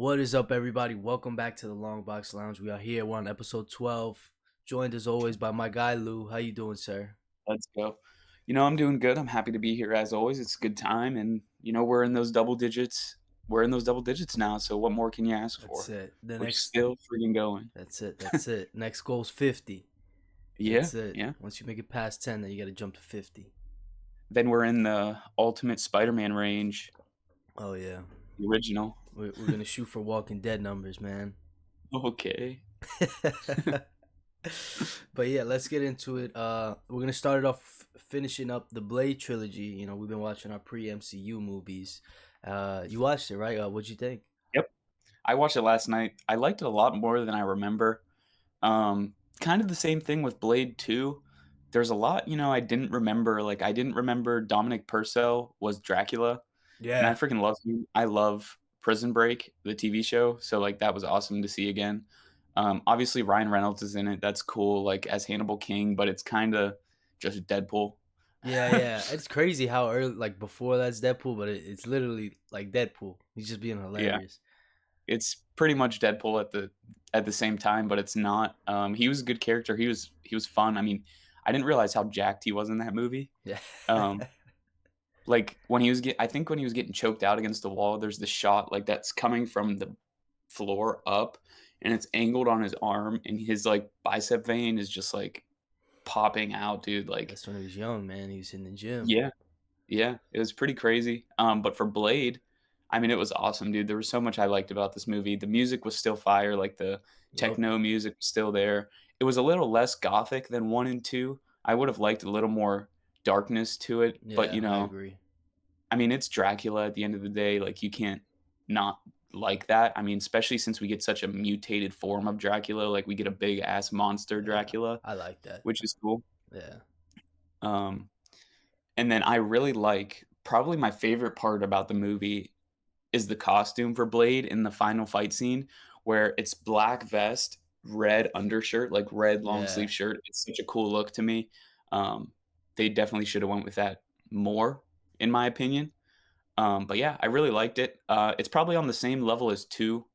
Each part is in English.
What is up, everybody? Welcome back to the Longbox Lounge. We are here. We're on episode 12. Joined as always by my guy Lou. How you doing, sir? Let's go. I'm doing good. I'm happy to be here as always. It's a good time, and we're in those double digits. We're in those double digits now. So what more can you ask That's for? it. The We're next. still freaking going. That's it. That's it. Next goal's 50. Yeah, That's it. yeah. Once you make it past 10, then you got to jump to 50. Then we're in the Ultimate Spider-Man range, Oh yeah. the original. We're gonna shoot for Walking Dead numbers, man. Okay. But yeah, let's get into it. We're gonna start it off finishing up the Blade trilogy. We've been watching our pre-MCU movies. You watched it, right? What'd you think? Yep. I watched it last night. I liked it a lot more than I remember. Kind of the same thing with Blade 2. There's a lot, I didn't remember. Like I didn't remember Dominic Purcell was Dracula. And I Yeah. freaking love him. I love Prison Break, the TV show, so, like, that was awesome to see again. Obviously, Ryan Reynolds is in it, that's cool, like, as Hannibal King, but it's kinda just Deadpool. Yeah, yeah. It's crazy how early, like before that's Deadpool, but it's literally like Deadpool. He's just being Yeah, hilarious. it's pretty much Deadpool at the same time, but it's not. He was a good character, he was fun. I mean, I didn't realize how jacked he was in that movie. Yeah. Um, like, I think when he was getting choked out against the wall, there's this shot, like, that's coming from the floor up, and it's angled on his arm, and his, like, bicep vein is just, like, popping out, dude, like That's when he was young, man. He was in the gym. yeah, yeah, it was pretty crazy, but for Blade, I mean, it was awesome, dude. There was so much I liked about this movie. The music was still fire, like, the Yup. techno music was still there. It was a little less gothic than 1 and 2. I would have liked a little more darkness to it, but, Yeah, I agree. I mean, it's Dracula at the end of the day, like, you can't not like that. I mean, especially since we get such a mutated form of Dracula, like, we get a big ass monster Yeah, Dracula, I like that. which is cool. Yeah. Um, and then I really like probably my favorite part about the movie is the costume for Blade in the final fight scene where it's black vest, red undershirt, like, red long Yeah. sleeve shirt. It's such a cool look to me. Um, they definitely should have went with that more, in my opinion. But yeah, I really liked it. It's probably on the same level as 2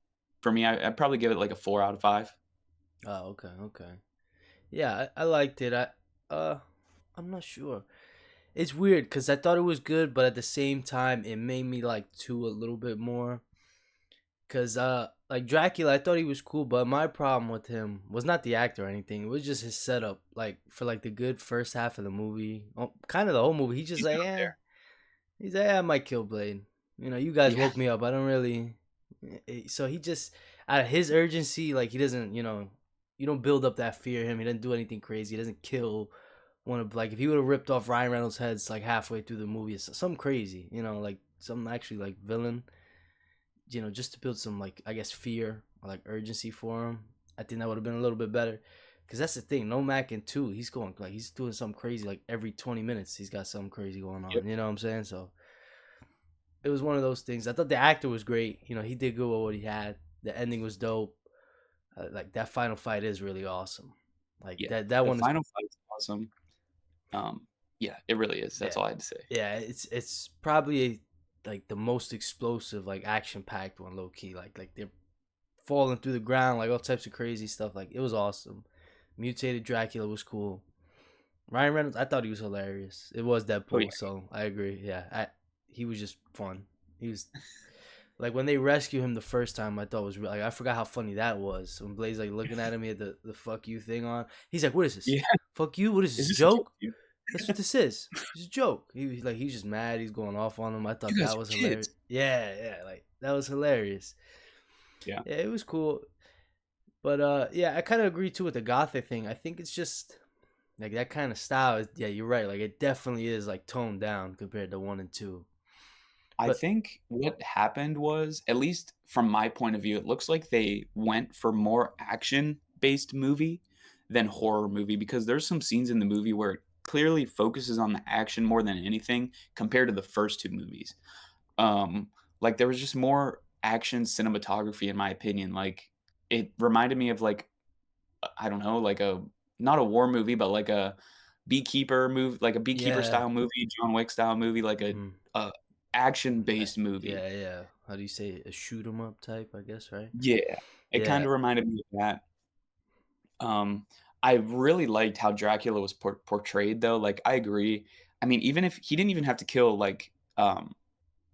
for me. I'd probably give it like a 4 out of 5. Oh, okay, okay. Yeah, I liked it. Uh I'm not sure. It's weird because I thought it was good, but at the same time, it made me like two a little bit more. Cause like Dracula, I thought he was cool, but my problem with him was not the actor or anything. It was just his setup. Like for like the good first half of the movie, kind of the whole movie. He's just He's like, good yeah, there. he's like, yeah, I might kill Blade. You guys Yeah, woke me up. I don't really. So he just out of his urgency, like he doesn't, you don't build up that fear in him. He doesn't do anything crazy. He doesn't kill one of like if he would have ripped off Ryan Reynolds' heads like halfway through the movie, it's something crazy. Like some actually like villain just to build some like I guess fear or like urgency for him. I think that would have been a little bit better. Cause that's the thing. No Mac in two, he's going like he's doing something crazy like every 20 minutes. He's got something crazy going yep, on. You know what I'm saying? So it was one of those things. I thought the actor was great. He did good with what he had. The ending was dope. Like that final fight is really awesome. Like yeah. that The one is final fight's awesome. Yeah, it really is. That's yeah all I had to say. yeah. It's probably like the most explosive like action packed one low key. Like they're falling through the ground, like all types of crazy stuff. Like it was awesome. Mutated Dracula was cool. Ryan Reynolds, I thought he was hilarious. It was Oh yeah, Deadpool, so I agree. Yeah, he was just fun. He was like when they rescue him the first time. I thought was like I forgot how funny that was. When Blaze like looking at him, he had the fuck you thing on. He's like, "What is this? yeah. Fuck you? What is Is this? A this a joke, joke? dude? That's what this is. It's a joke." He's like he's just mad. He's going off on him. I thought You guys that are was hilarious. kids. Yeah, yeah, like that was hilarious. Yeah, Yeah, it was cool. But yeah, I kind of agree too with the gothic thing. I think it's just like that kind of style. Yeah, you're right. Like it definitely is like toned down compared to one and two. I But think what happened was, at least from my point of view, it looks like they went for more action-based movie than horror movie because there's some scenes in the movie where it clearly focuses on the action more than anything compared to the first 2 movies. Like, there was just more action cinematography, in my opinion. Like, it reminded me of, like, I don't know, like a not a war movie, but like a beekeeper movie, like a beekeeper yeah, style movie, John Wick style movie, like mhm. a action-based movie. Yeah, yeah. how do you say it? A shoot 'em up type, I guess, right? Yeah, it Yeah, kinda reminded me of that. Um, I really liked how Dracula was portrayed though, like, I agree. I mean, even if he didn't even have to kill, like,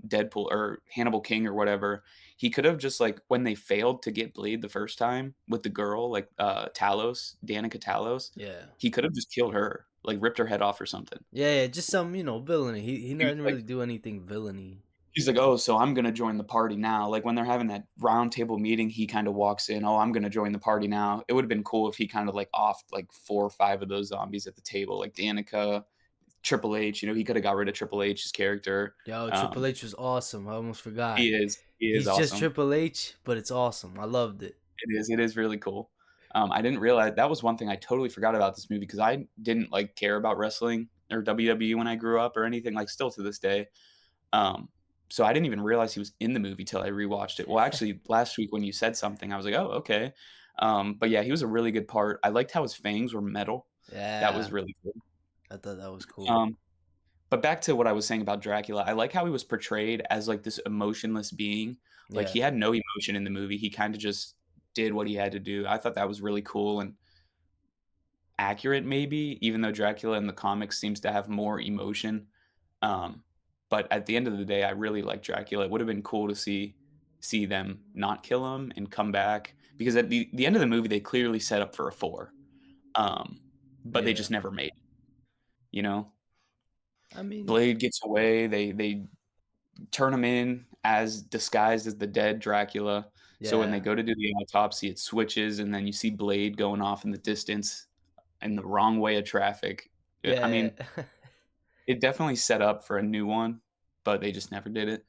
Deadpool or Hannibal King or whatever, he could have just, like, when they failed to get Blade the first time with the girl, like, Talos, Danica Talos, yeah, he could have just killed her, like, ripped her head off or something. yeah. Just some villainy. He He was doesn't like really do anything villainy. he's like, "Oh, so I'm gonna join the party now." Like, when they're having that round table meeting, he kinda walks in, "Oh, I'm gonna join the party now." It would've been cool if he kinda, like, offed, like, 4 or 5 of those zombies at the table, like Danica, Triple H, he coulda got rid of Triple H's character. Yo, Triple Um, H was awesome. I almost forgot. he is He's just awesome. Triple H, but it's awesome. I loved it. It is really cool. I didn't realize that was one thing I totally forgot about this movie because I didn't, like, care about wrestling or WWE when I grew up or anything, like, still to this day. Um, so I didn't even realize he was in the movie till I rewatched it. Well, actually, last week when you said something, I was like, "Oh, okay." But yeah, he was a really good part. I liked how his fangs were metal. That was Yeah, really cool. I thought that was cool. Um, but back to what I was saying about Dracula, I like how he was portrayed as, like, this emotionless being. Like, Yeah, he had no emotion in the movie. He kinda just did what he had to do. I thought that was really cool and accurate maybe, even though Dracula in the comics seems to have more emotion. Um, but at the end of the day, I really like Dracula. It would have been cool to see them not kill him and come back because at the end of the movie, they clearly set up for a 4, but they yeah. just never made it, you know? I mean, Blade gets away, they turn him in as disguised as the dead Dracula, so when they yeah, go to do the autopsy, it switches, and then you see Blade going off in the distance in the wrong way of traffic. I yeah, mean, it definitely set up for a new one, but they just never did it.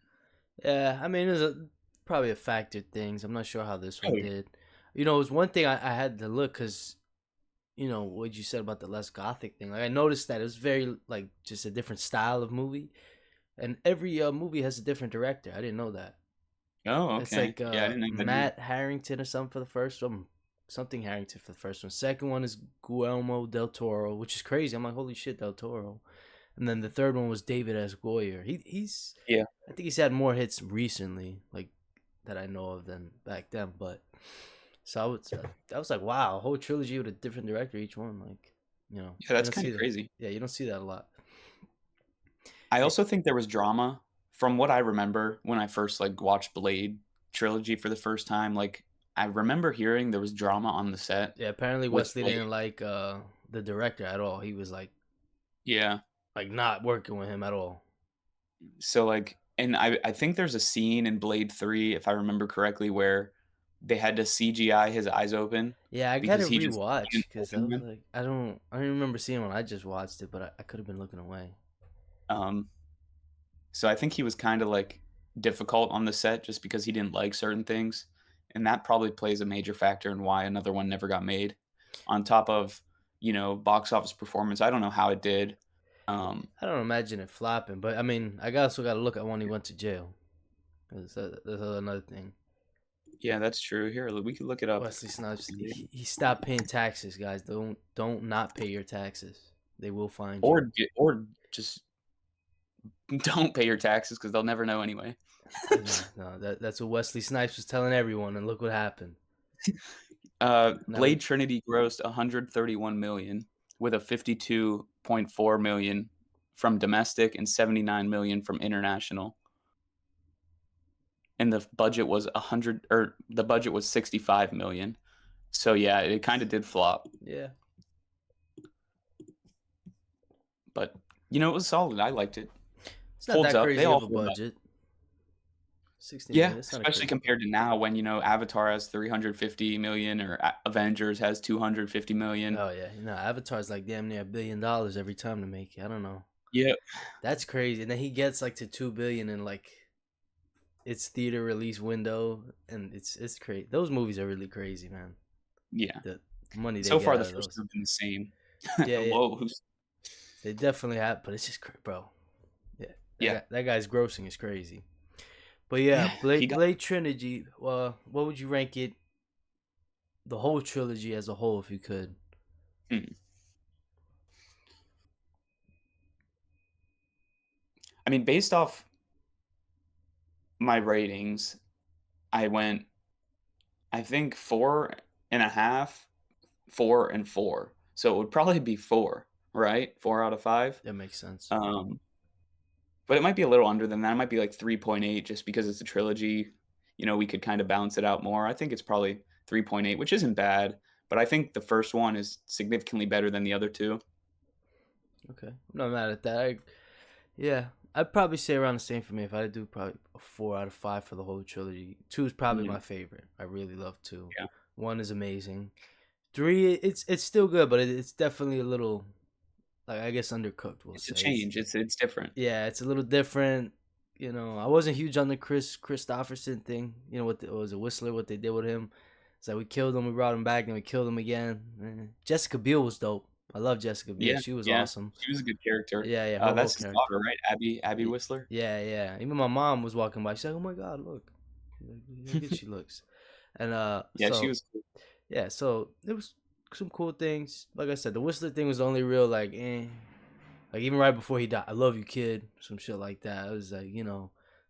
yeah. I mean, probably a factor things. I'm not sure how this Oh, one yeah. did. It was one thing I had to look because what you said about the less gothic thing. Like I noticed that it was very like just a different style of movie, and every movie has a different director. I didn't know that. Oh, It's okay. like Yeah, I didn't know that either. Matt Harrington or something for the first one. Something Harrington for the first one. Second one is Guillermo del Toro, which is crazy. I'm like, holy shit, del Toro. And then the third one was David S. Goyer. He's Yeah. I think he's had more hits recently, like that I know of than back then. But so I was like, wow, a whole trilogy with a different director each one. Like, Yeah, you that's don't kinda see that. crazy. Yeah, you don't see that a lot. I Eh, also think there was drama from what I remember when I first, like, watched Blade trilogy for the first time, like, I remember hearing there was drama on the set Yeah, apparently with Wesley Blade. didn't like the director at all. He was Yeah. like not working with him at all. So, like and I think there's a scene in Blade 3, if I remember correctly, where they had to CGI his eyes open Yeah, I got because to he rewatch didn't because I open was them. like, I don't remember seeing when I just watched it, but I could have been looking away. Um, so I think he was kinda, like, difficult on the set just because he didn't like certain things, and that probably plays a major factor in why another one never got made. On top of, box office performance, I don't know how it did. Um, I don't imagine it flopping, but I mean, also got to look at when he went to jail. 'Cause that's another thing. yeah, that's true. Here, we could look it up. Wesley Snipes, he stopped paying taxes, guys. Don't not pay your taxes. They will find you. Or just don't pay your taxes because 'cause they'll never know anyway. No, no, that's what Wesley Snipes was telling everyone, and look what happened. Now Blade Trinity grossed 131,000,000 with a 52.4 million from domestic and 79 million from international, and the budget was 65 million. So, yeah, it kinda did flop, yeah, but, it was solid, I liked it. it's not Holds that up, they crazy all of a hold up. budget. 60 million. Yeah, That's not a especially crazy compared budget. to now when, Avatar has 350 million or A Avengers has 250 million. Oh yeah, Avatar's like damn near $1 billion every time to make it. I don't know. Yeah, That's crazy. And then he gets like to 2 billion in like its theater release window, and it's crazy. Those movies are really crazy, man. yeah. The money they So get far, the out of first those. 2 have been the same. Yeah, yeah, Whoa, they definitely have. But it's just bro. Yeah, yeah. that guy's grossing is crazy. But yeah, Yeah, he got Blade Trilogy. What would you rank it? The whole trilogy as a whole, if you could. hmm. I mean, based off my ratings, I went, I think 4.5, 4 and 4. So it would probably be 4, right? 4 out of 5. That makes sense. Um, but it might be a little under than that. It might be like 3.8 just because it's a trilogy. We could kind of balance it out more. I think it's probably 3.8, which isn't bad, but I think the first one is significantly better than the other two. Okay, I'm not mad at that. Yeah, I'd probably say around the same for me. If I do, probably a 4 out of 5 for the whole trilogy. Two is probably Mhm. my favorite. I really love two. Yeah. One is amazing. Three, it's still good, but it's definitely a little, like, I guess, undercooked. We'll It's a say it's, change. It's different. yeah, it's a little different. I wasn't huge on the Chris Christopherson thing. What was it, Whistler? What they did with him? It's like we killed him, we brought him back, then we killed him again. Jessica Biel was dope. I love Jessica Biel. Yeah, She was yeah. awesome. She was a good character. Yeah, yeah, her whole That's his character. daughter, right? Abby Whistler? Yeah, yeah. Even my mom was walking by. She's like, "Oh my god, look, how good she looks." And Yeah, she so was cool. yeah, so there was some cool things. Like I said, the Whistler thing was the only real like even right before he died, "I love you, kid," some shit like that. I was like,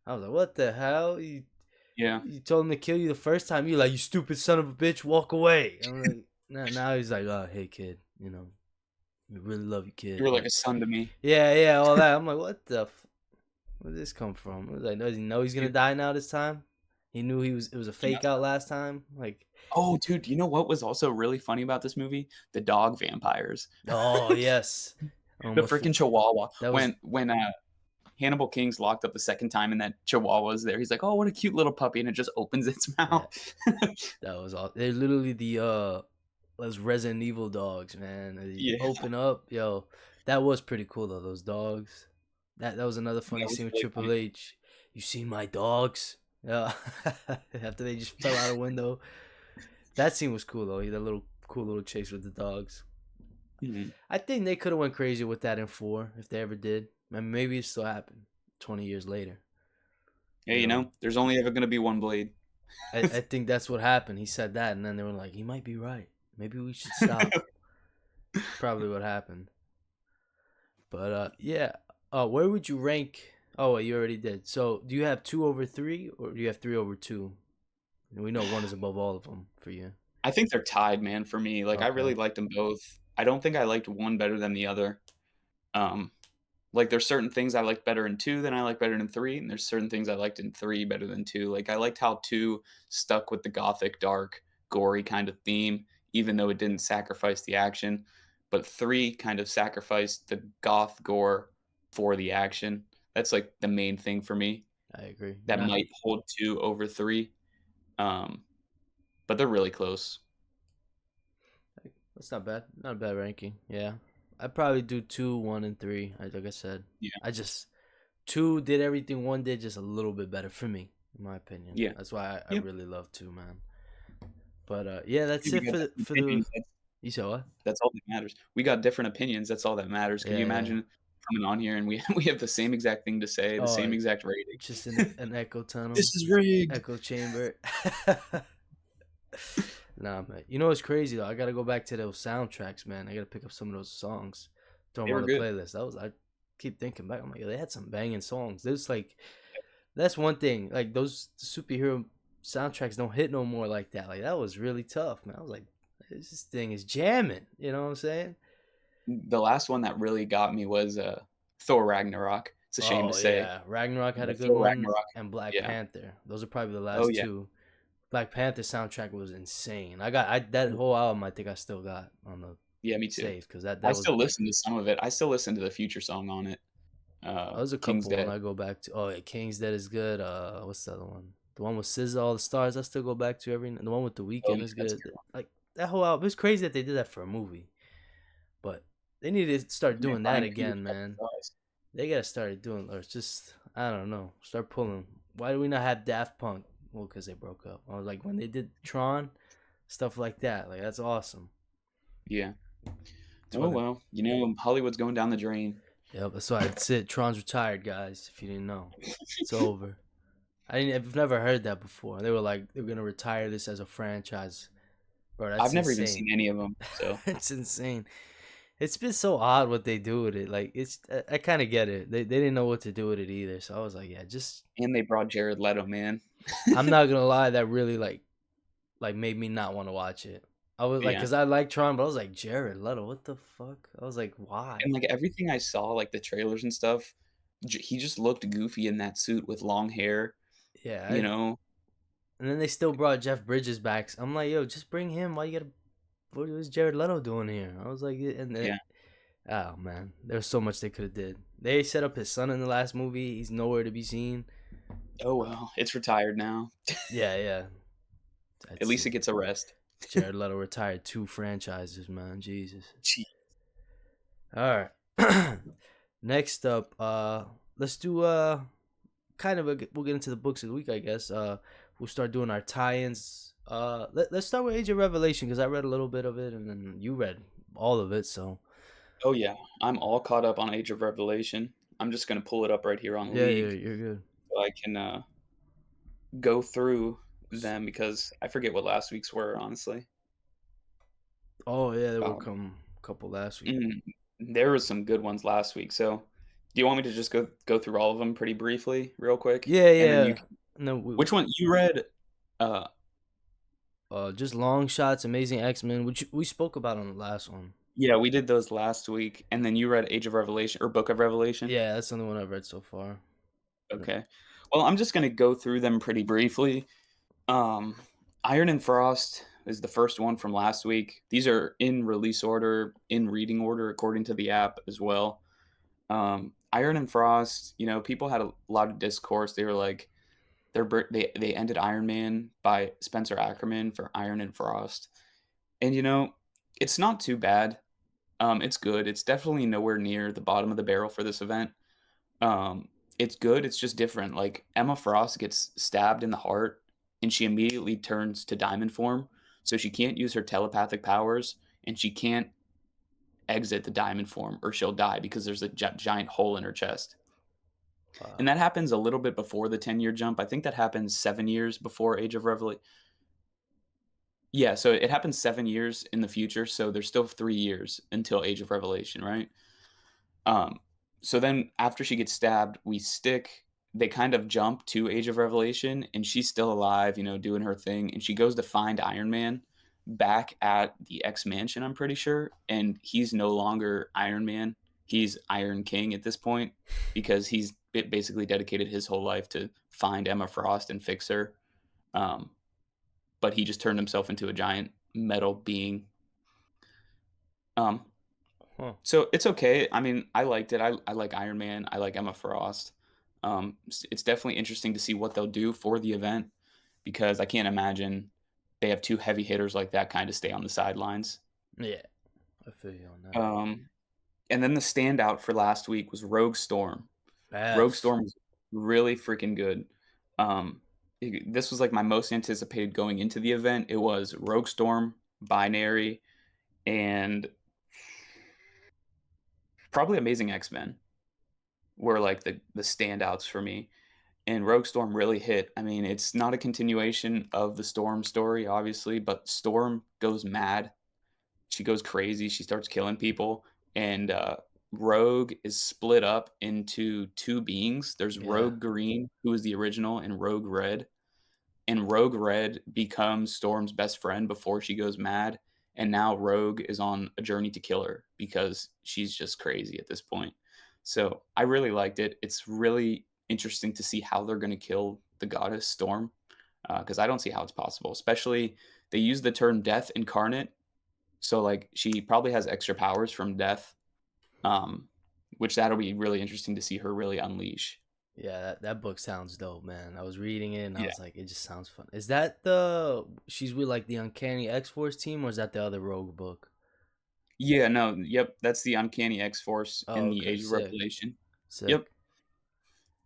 I was like, "What the hell? Yeah. You told him to kill you the first time. You like, you stupid son of a bitch, walk away." I'm like, now he's like, "Oh, hey kid, we really love you, You kid." were like Like, a son to me. yeah, yeah, all that. I'm like, what the where did this come from? I was like, does he know he's gonna Dude, die now this time? He knew it was a he fake messed out up. last time. Like, Oh, dude, you know what was also really funny about this movie? The dog vampires. oh yes, The almost freaking chihuahua. that was When Hannibal King's locked up the second time and that chihuahua's there, he's like, "Oh, what a cute little puppy," and it just opens its yeah, mouth. that was all. They're literally those Resident Evil dogs, man. They Yeah, open up, yo. That was pretty cool though. Those dogs. That was another funny that was scene with really Triple funny. H. You seen my dogs? Yeah. After they just fell out a window. That scene was cool though. That little cool little chase with the dogs. Mhm. I think they could have went crazy with that in four if they ever did. And maybe it still happened 20 years later. Hey, You know, there's only ever gonna be one blade. I think that's what happened. He said that, and then they were like, he might be right. Maybe we should stop. Probably what happened. But yeah. Where would you rank? Oh, you already did. So do you have 2/3, or do you have 3/2? We know one is above all of them for you. I think they're tied, man, for me. Like, I Okay. really liked them both. I don't think I liked one better than the other. Um, like, there's certain things I liked better in 2 than I like better in 3, and there's certain things I liked in 3 better than 2. Like, I liked how 2 stuck with the gothic, dark, gory kind of theme, even though it didn't sacrifice the action, but 3 kind of sacrificed the goth gore for the action. That's, like, the main thing for me I agree. that Not might hold 2 over 3, um, but they're really close. That's not bad. Not a bad ranking. Yeah. I'd probably do two, one, and three. Like I said. Yeah, I just two did everything one did just a little bit better for me, in my opinion. yeah, That's why I yeah. really love two, man. But yeah, that's Yeah, we it got for different the opinions, you said what? that's all that matters. We got different opinions, that's all that matters. Could you Yeah, yeah. imagine coming on here and we we have the same exact thing to say, the Oh, same exact rating? just in an echo tunnel, "This is rigged." echo chamber. Nah, man. You know what's crazy though? I gotta go back to those soundtracks, man. I gotta pick up some of those songs, throw They them were on the good. playlist. I keep thinking back. I'm like, they had some banging songs. There's like, that's one thing. Like those superhero soundtracks don't hit no more like that. Like that was really tough, man. I was like, this thing is jamming. You know what I'm saying? The last one that really got me was, Thor: Ragnarok. It's a shame to Oh say, yeah, Ragnarok had a but good Thor: one, Ragnarok, and Black yeah. Panther. Those are probably the Oh, last yeah. two. Black Panther soundtrack was insane. I that whole album. I think I still got on the Yeah, me too. save because I that was still listen to some of it. I still listen to the Future song on it, there's a King's couple one Dead. I go back to. Oh yeah, King's Dead is good. What's the other one? The one with SZA, All the Stars. I still go back to every. The one with The Oh, Weeknd yeah, is that's a good. good one. Like that whole album. It's crazy that they did that for a movie, but they need to start Yeah, doing that Brian Singer again, kept man. his eyes. They gotta start doing, or it's just I don't know. Start pulling. Why do we not have Daft Punk? Well, because they broke up. I was like when they did Tron, stuff like that. Like that's awesome. Yeah. It's Oh, one of well, Hollywood's going down the drain. Yep, that's why it's it. Tron's retired, guys. If you didn't know, it's over. I've never heard that before. They were like they were gonna retire this as a franchise, bro. I've That's never even insane. seen any of them, so It's insane. It's been so odd what they do with it. Like it's, I kind of get it. They didn't know what to do with it either. So I was like, yeah, just. And they brought Jared Leto, man. I'm not gonna lie, that really like made me not want to watch it. I was like, Yeah. cause I like Tron, but I was like, Jared Leto, what the fuck? I was like, And, why? like, everything I saw, like, the trailers and stuff, he just looked goofy in that suit with long hair, Yeah, you know? and then they still brought Jeff Bridges back. So I'm like, yo, just bring him. Why you gotta? What is Jared Leto doing here? I was like, and then, Yeah. oh man, there's so much they could have did. They set up his son in the last movie. He's nowhere to be seen. Oh, well, it's retired now. Yeah, yeah, At that's least it. it gets a rest. Jared Leto retired 2 franchises, man. Jesus. Gee. All right. Next up, let's do kind of we'll get into the books of the week, I guess. We'll start doing our tie-ins. Let's start with Age of Revelation because I read a little bit of it and then you read all of it. So Oh, yeah. I'm all caught up on Age of Revelation. I'm just gonna pull it up right here on yeah, yeah, League you're good. so I can, go through them because I forget what last week's were, honestly. Oh yeah, there were Um, a couple last week. mm, there were some good ones last week, so do you want me to just go through all of them pretty briefly, real quick? Yeah, And then yeah. you can And then which one you read, uh just long shots, Amazing X-Men, which we spoke about on the last one. yeah, we did those last week, and then you read Age of Revelation or Book of Revelation? Yeah, that's the only one I've read so far. Okay. Well, I'm just gonna go through them pretty briefly. Um, Iron and Frost is the first one from last week. These are in release order, in reading order according to the app as well. Iron and Frost, people had a lot of discourse. They were like, they ended Iron Man by Spencer Ackerman for Iron and Frost, and it's not too bad. It's good. It's definitely nowhere near the bottom of the barrel for this event. Um, it's good. It's just different. Like Emma Frost gets stabbed in the heart, and she immediately turns to diamond form, so she can't use her telepathic powers, and she can't exit the diamond form, or she'll die because there's a giant hole in her chest. And Wow. that happens a little bit before the 10-year jump. I think that happens 7 years before Age of Revelation. Yeah, so it happens 7 years in the future. So there's still 3 years until Age of Revelation, right? Um, so then after she gets stabbed, they kind of jump to Age of Revelation and she's still alive, doing her thing. And she goes to find Iron Man back at the X Mansion, I'm pretty sure. And he's no longer Iron Man. He's Iron King at this point because he's basically dedicated his whole life to find Emma Frost and fix her. Um, but he just turned himself into a giant metal being. Um, Huh. So it's okay. I mean, I liked it. I like Iron Man. I like Emma Frost. It's definitely interesting to see what they'll do for the event because I can't imagine they have two heavy hitters like that kind of stay on the sidelines. Yeah, I feel you on that. Um, and then the standout for last week was Rogue Storm. Rogue Yes. Storm was really freaking good. This was like my most anticipated going into the event. It was Rogue Storm, Binary, and probably Amazing X Men were like the standouts for me. And Rogue Storm really hit. I mean, it's not a continuation of the Storm story, obviously, but Storm goes mad. She goes crazy. She starts killing people. And Rogue is split up into two beings. There's Yeah. Rogue Green, who is the original, and Rogue Red. And Rogue Red becomes Storm's best friend before she goes mad. And now Rogue is on a journey to kill her because she's just crazy at this point. So I really liked it. It's really interesting to see how they're going to kill the goddess Storm because I don't see how it's possible. Especially they use the term Death Incarnate, so like she probably has extra powers from Death, um, which that'll be really interesting to see her really unleash. Yeah, that book sounds dope, man. I was reading it and I Yeah. was like, it just sounds fun. Is that the she's with like the Uncanny X Force team, or is that the other Rogue book? Yeah, no, yep, that's the Uncanny X-Force Oh, in the okay, Age of sick, Revelation. Yep, sick.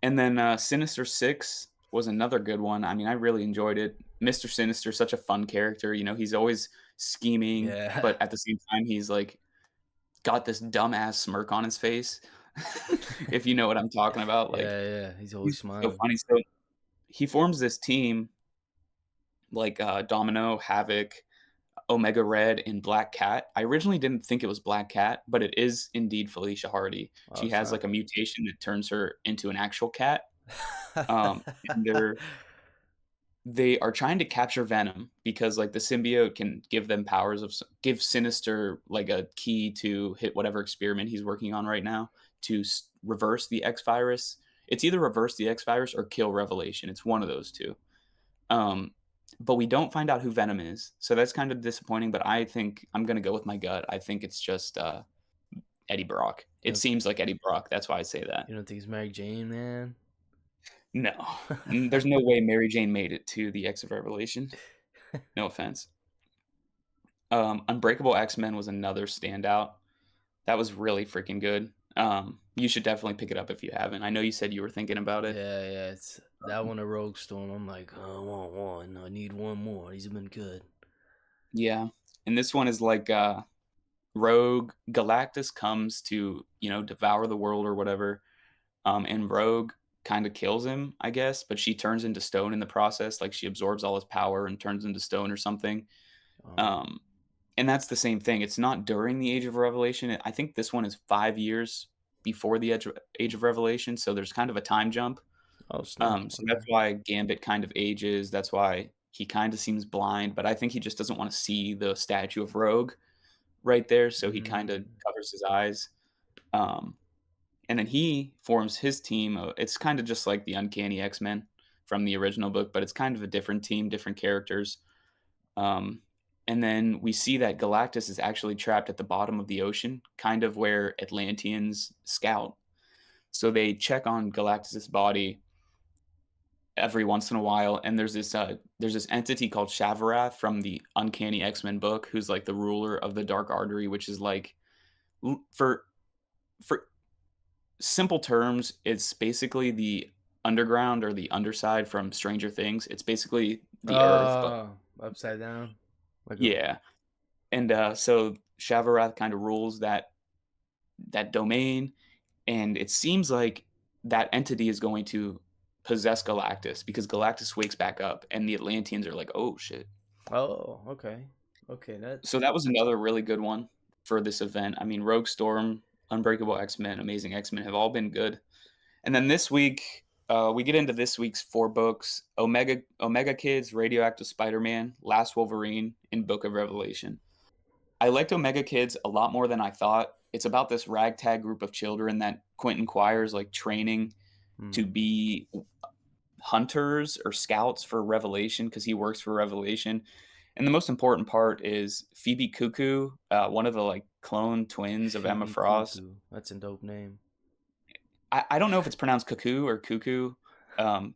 and then, Sinister Six was another good one. I mean, I really enjoyed it. Mr. Sinister, such a fun character, he's always scheming, Yeah, but at the same time, he's, like, got this dumbass smirk on his face, if you know what I'm talking about, like, yeah, yeah. He's always he's so smiling. funny. So, he forms this team, like, Domino, Havoc, Omega Red and Black Cat. I originally didn't think it was Black Cat, but it is indeed Felicia Hardy. Oh, She it's has, not. like, a mutation that turns her into an actual cat, and they are trying to capture Venom because, like, the symbiote can give them powers of give Sinister, like, a key to hit whatever experiment he's working on right now to reverse the X virus. It's either reverse the X virus or kill Revelation. It's one of those two. Um, but we don't find out who Venom is, so that's kind of disappointing. But I think I'm gonna go with my gut. I think it's just Eddie Brock. you It don't, seems like Eddie Brock. That's why I say that. you don't think it's Mary Jane, man? No, there's no way Mary Jane made it to the X of Revelation. No offense. Unbreakable X-Men was another standout. That was really freaking good. You should definitely pick it up if you haven't. I know you said you were thinking about it. Yeah, it's that one, a Rogue Storm. I'm like, oh, I want one. I need one more. These have been good. Yeah, and this one is like Rogue Galactus comes to devour the world or whatever, and Rogue kind of kills him, I guess, but she turns into stone in the process. Like she absorbs all his power and turns into stone or something. Oh, Um, And that's the same thing. It's not during the Age of Revelation. I think this one is 5 years before the Age of Revelation, so there's kind of a time jump. oh snap. So Okay. that's why Gambit kind of ages. That's why he kind of seems blind, but I think he just doesn't want to see the statue of Rogue right there, so he kind of Mm, covers his eyes. Um, and then he forms his team. It's kind of just like the Uncanny X-Men from the original book, but it's kind of a different team, different characters. Um, and then we see that Galactus is actually trapped at the bottom of the ocean, kind of where Atlanteans scout. So they check on Galactus's body every once in a while, and there's this entity called Shavarath from the Uncanny X-Men book, who's like the ruler of the Dark Artery, which is like for simple terms, it's basically the underground or the underside from Stranger Things. It's basically the Earth, but upside down, like a. yeah. And so Shavarath kind of rules that domain, and it seems like that entity is going to possess Galactus because Galactus wakes back up, and the Atlanteans are like, "Oh shit!" Oh, okay, okay. That. So that was another really good one for this event. I mean, Rogue Storm, Unbreakable X Men, Amazing X Men have all been good. And then this week, we get into this week's 4 books: Omega Kids, Radioactive Spider Man, Last Wolverine, and Book of Revelation. I liked Omega Kids a lot more than I thought. It's about this ragtag group of children that Quentin Quires like training to Hmm. be hunters or scouts for Revelation because he works for Revelation. And the most important part is Phoebe Cuckoo, one of the like clone twins of Emma Phoebe Frost. Cuckoo. That's a dope name. I don't know if it's pronounced cuckoo or cuckoo, um,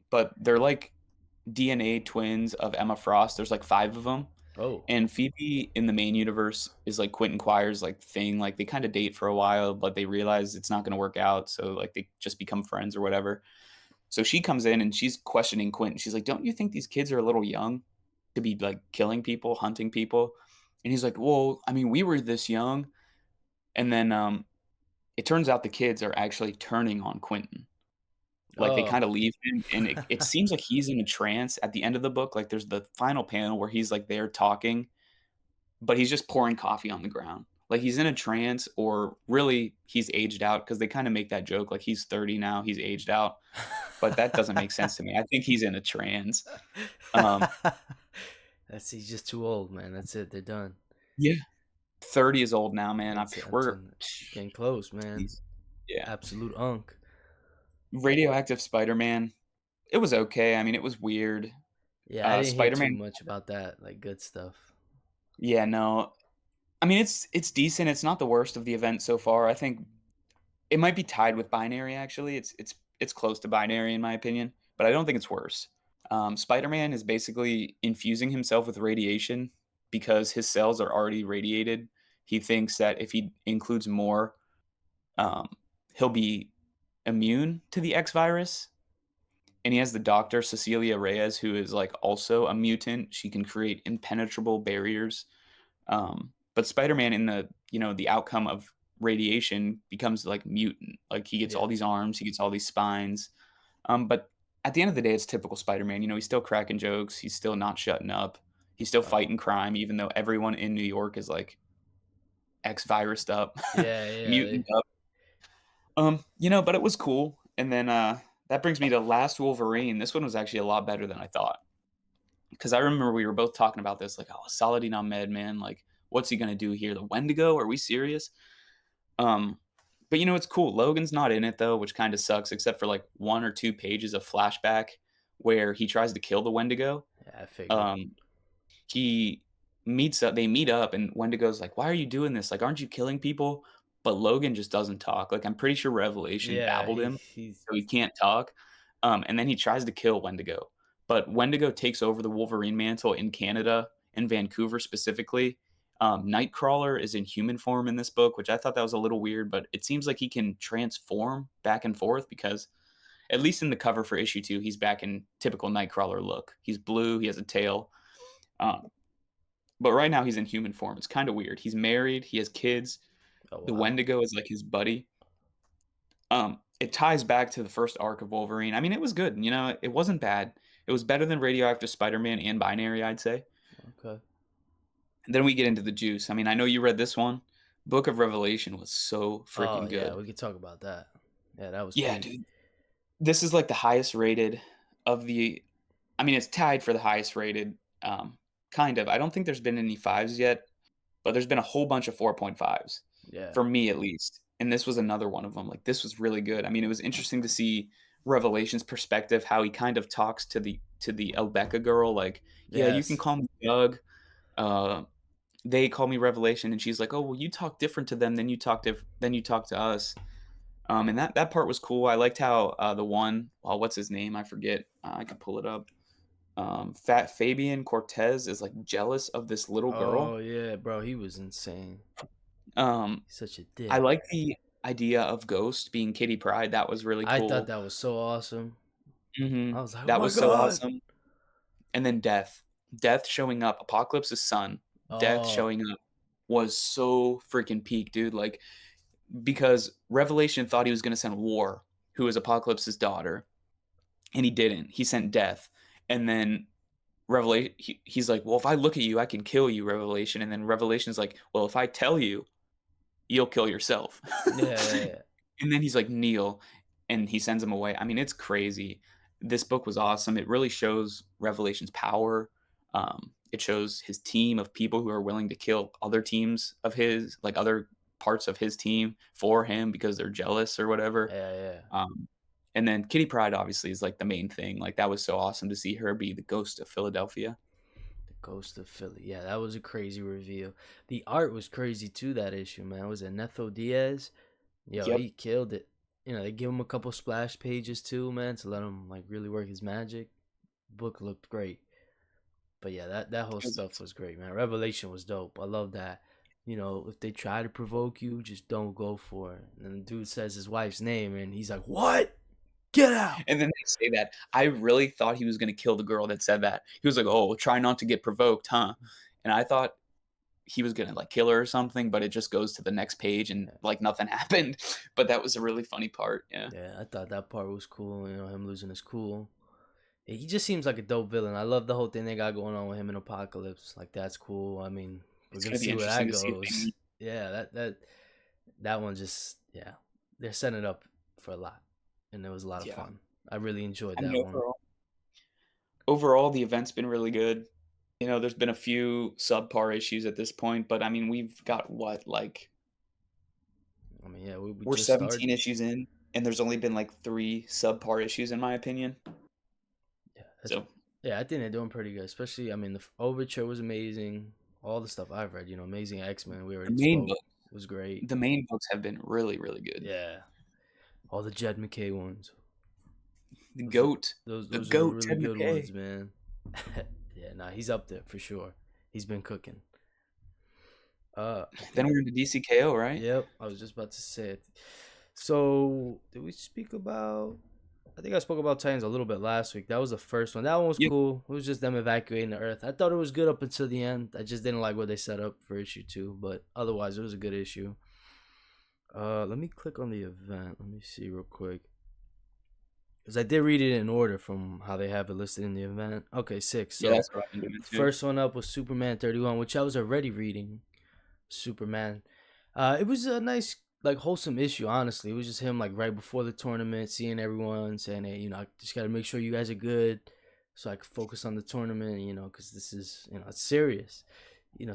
but they're like DNA twins of Emma Frost. There's like 5 of them. Oh. And Phoebe in the main universe is like Quentin Quires like thing. Like they kind of date for a while, but they realize it's not going to work out. So like they just become friends or whatever. So she comes in and she's questioning Quentin. She's like, "Don't you think these kids are a little young to be like killing people, hunting people?" And he's like, "Well, I mean, we were this young." And then it turns out the kids are actually turning on Quentin. Like they Oh. kind of leave him, and it seems like he's in a trance at the end of the book. Like there's the final panel where he's like there talking, but he's just pouring coffee on the ground. Like he's in a trance, or really he's aged out because they kind of make that joke like he's 30 now, he's aged out, but that doesn't make sense to me. I think he's in a trance. Um, That's he's just too old, man. That's it. They're done. yeah, 30 is old now, man. That's it. I'm We're telling you, getting close, man. he's, yeah. Absolute unk. Radioactive Spider-Man. It was okay. I mean, it was weird. Yeah, I didn't hear too Spider-Man. much about that. Like good stuff. Yeah, no. I mean, it's decent. It's not the worst of the event so far. I think it might be tied with Binary. Actually, it's close to Binary in my opinion, but I don't think it's worse. Spider-Man is basically infusing himself with radiation because his cells are already radiated. He thinks that if he includes more, um, he'll be immune to the X virus. And he has the doctor Cecilia Reyes, who is like also a mutant. She can create impenetrable barriers. But Spider-Man in the outcome of radiation becomes like mutant. Like he gets all Yeah. these arms, he gets all these spines. But at the end of the day, it's typical Spider-Man. He's still cracking jokes. He's still not shutting up. He's still Oh, fighting crime, even though everyone in New York is like X-virused up, yeah, yeah. mutant up. But it was cool. And then that brings me to Last Wolverine. This one was actually a lot better than I thought. Because I remember we were both talking about this, like, oh, Saladin Ahmed, man, like, what's he gonna do here? The Wendigo? Are we serious? Um, but it's cool. Logan's not in it though, which kind of sucks, except for like 1 or 2 pages of flashback where he tries to kill the Wendigo. Yeah, I figured. Um, he they meet up, and Wendigo's like, "Why are you doing this? Like, aren't you killing people?" But Logan just doesn't talk. Like, I'm pretty sure Revelation Yeah, babbled him, he's so he can't talk. And then he tries to kill Wendigo, but Wendigo takes over the Wolverine mantle in Canada, in Vancouver specifically. Nightcrawler is in human form in this book, which I thought that was a little weird, but it seems like he can transform back and forth because, at least in the cover for issue 2, he's back in typical Nightcrawler look. He's blue, he has a tail. Um, but right now he's in human form. It's kind of weird. He's married, he has kids. oh The wow. Wendigo is like his buddy. It ties back to the first arc of Wolverine. I mean, it was good. It wasn't bad. It was better than Radioactive Spider-Man and Binary, I'd say. Okay. And then we get into the juice. I mean, I know you read this one. Book of Revelation was so Oh freaking yeah, good. we could talk about that. Yeah, that was Yeah, peak. dude. This is like the highest rated of the. I mean, it's tied for the highest rated. Kind of. I don't think there's been any fives yet, but there's been a whole bunch of 4.5s Yeah. for me at least. And this was another one of them. Like, this was really good. I mean, it was interesting to see Revelation's perspective, how he kind of talks to the Elbecca girl, like, yeah, you can Yes. call me Doug. Uh, they call me Revelation, and she's like, oh, well, you talk different to them than you talk to us. And that part was cool. I liked how the one, well, what's his name? I forget. I could pull it up. Fat Fabian Cortez is like jealous of this little Oh girl. yeah, bro, he was insane. Um, He's such a I dick. like the idea of Ghost being Kitty Pryde. That was really I thought cool. that was so awesome. I was like, oh That my was so god. awesome. And then Death showing up, Apocalypse's son. Death Oh showing up was so freaking peak, dude. Like, because Revelation thought he was gonna send War, who is Apocalypse's daughter, and he didn't. He sent Death, and then Revelation. He's like, well, if I look at you, I can kill you, Revelation. And then Revelation's like, well, if I tell you, you'll kill yourself. yeah, yeah, yeah. And then he's like, kneel, and he sends him away. I mean, it's crazy. This book was awesome. It really shows Revelation's power. It shows his team of people who are willing to kill other teams of his, like other parts of his team for him because they're jealous or whatever. Yeah, yeah. Um, and then Kitty Pryde obviously is like the main thing. Like, that was so awesome to see her be the ghost of Philadelphia. The Ghost of Philly. Yeah, that was a crazy reveal. The art was crazy too. That issue, man. Was it Netho Diaz? Yo, Yep. he killed it. They give him a couple splash pages too, man, to let him like really work his magic. Book looked great. But yeah, that whole It was stuff was great, man. Revelation was dope. I love that. If they try to provoke you, just don't go for it. And the dude says his wife's name, and he's like, "What? Get out!" And then they say that. I really thought he was gonna kill the girl that said that. He was like, "Oh, try not to get provoked, huh?" And I thought he was gonna like kill her or something, but it just goes to the next page and Yeah, like nothing happened. But that was a really funny part. Yeah. yeah, I thought that part was cool. Him losing his cool. He just seems like a dope villain. I love the whole thing they got going on with him in Apocalypse. Like that's cool. I mean, we're It's gonna gonna be see where interesting that to see if goes. they. Yeah, that one just yeah, they're setting it up for a lot, and it was a lot of Yeah. fun. I really enjoyed I mean, that one. overall, the event's been really good. There's been a few subpar issues at this point, but I mean, we've got what, like, I mean, yeah, we we're just 17 started. issues in, and there's only been like 3 subpar issues in my opinion. Yeah, So yeah. I think they're doing pretty good. Especially, I mean, the Overture was amazing. All the stuff I've read, Amazing X Men. We the already main spoke. book, It was great. the main books have been really, really good. Yeah, all the Jed McKay ones. The Those are goat, those the those are the goat, really Ted good McKay. ones, man. Yeah, nah, he's up there for sure. He's been cooking. I Then think. we're into DCKO, right? Yep, I was just about to say it. So, did we speak about? I think I spoke about Titans a little bit last week. That was the first one. That one was Yep. cool. It was just them evacuating the Earth. I thought it was good up until the end. I just didn't like what they set up for issue 2, but otherwise, it was a good issue. Let me click on the event. Let me see real quick. because I did read it in order from how they have it listed in the event. Okay, six. Yeah, So that's what I've been doing too. first one up was Superman 31, which I was already reading. Superman. It was a nice, like, wholesome issue. Honestly, it was just him, like, right before the tournament, seeing everyone, saying, "Hey, I just got to make sure you guys are good, so I can focus on the tournament. Because this is, it's serious.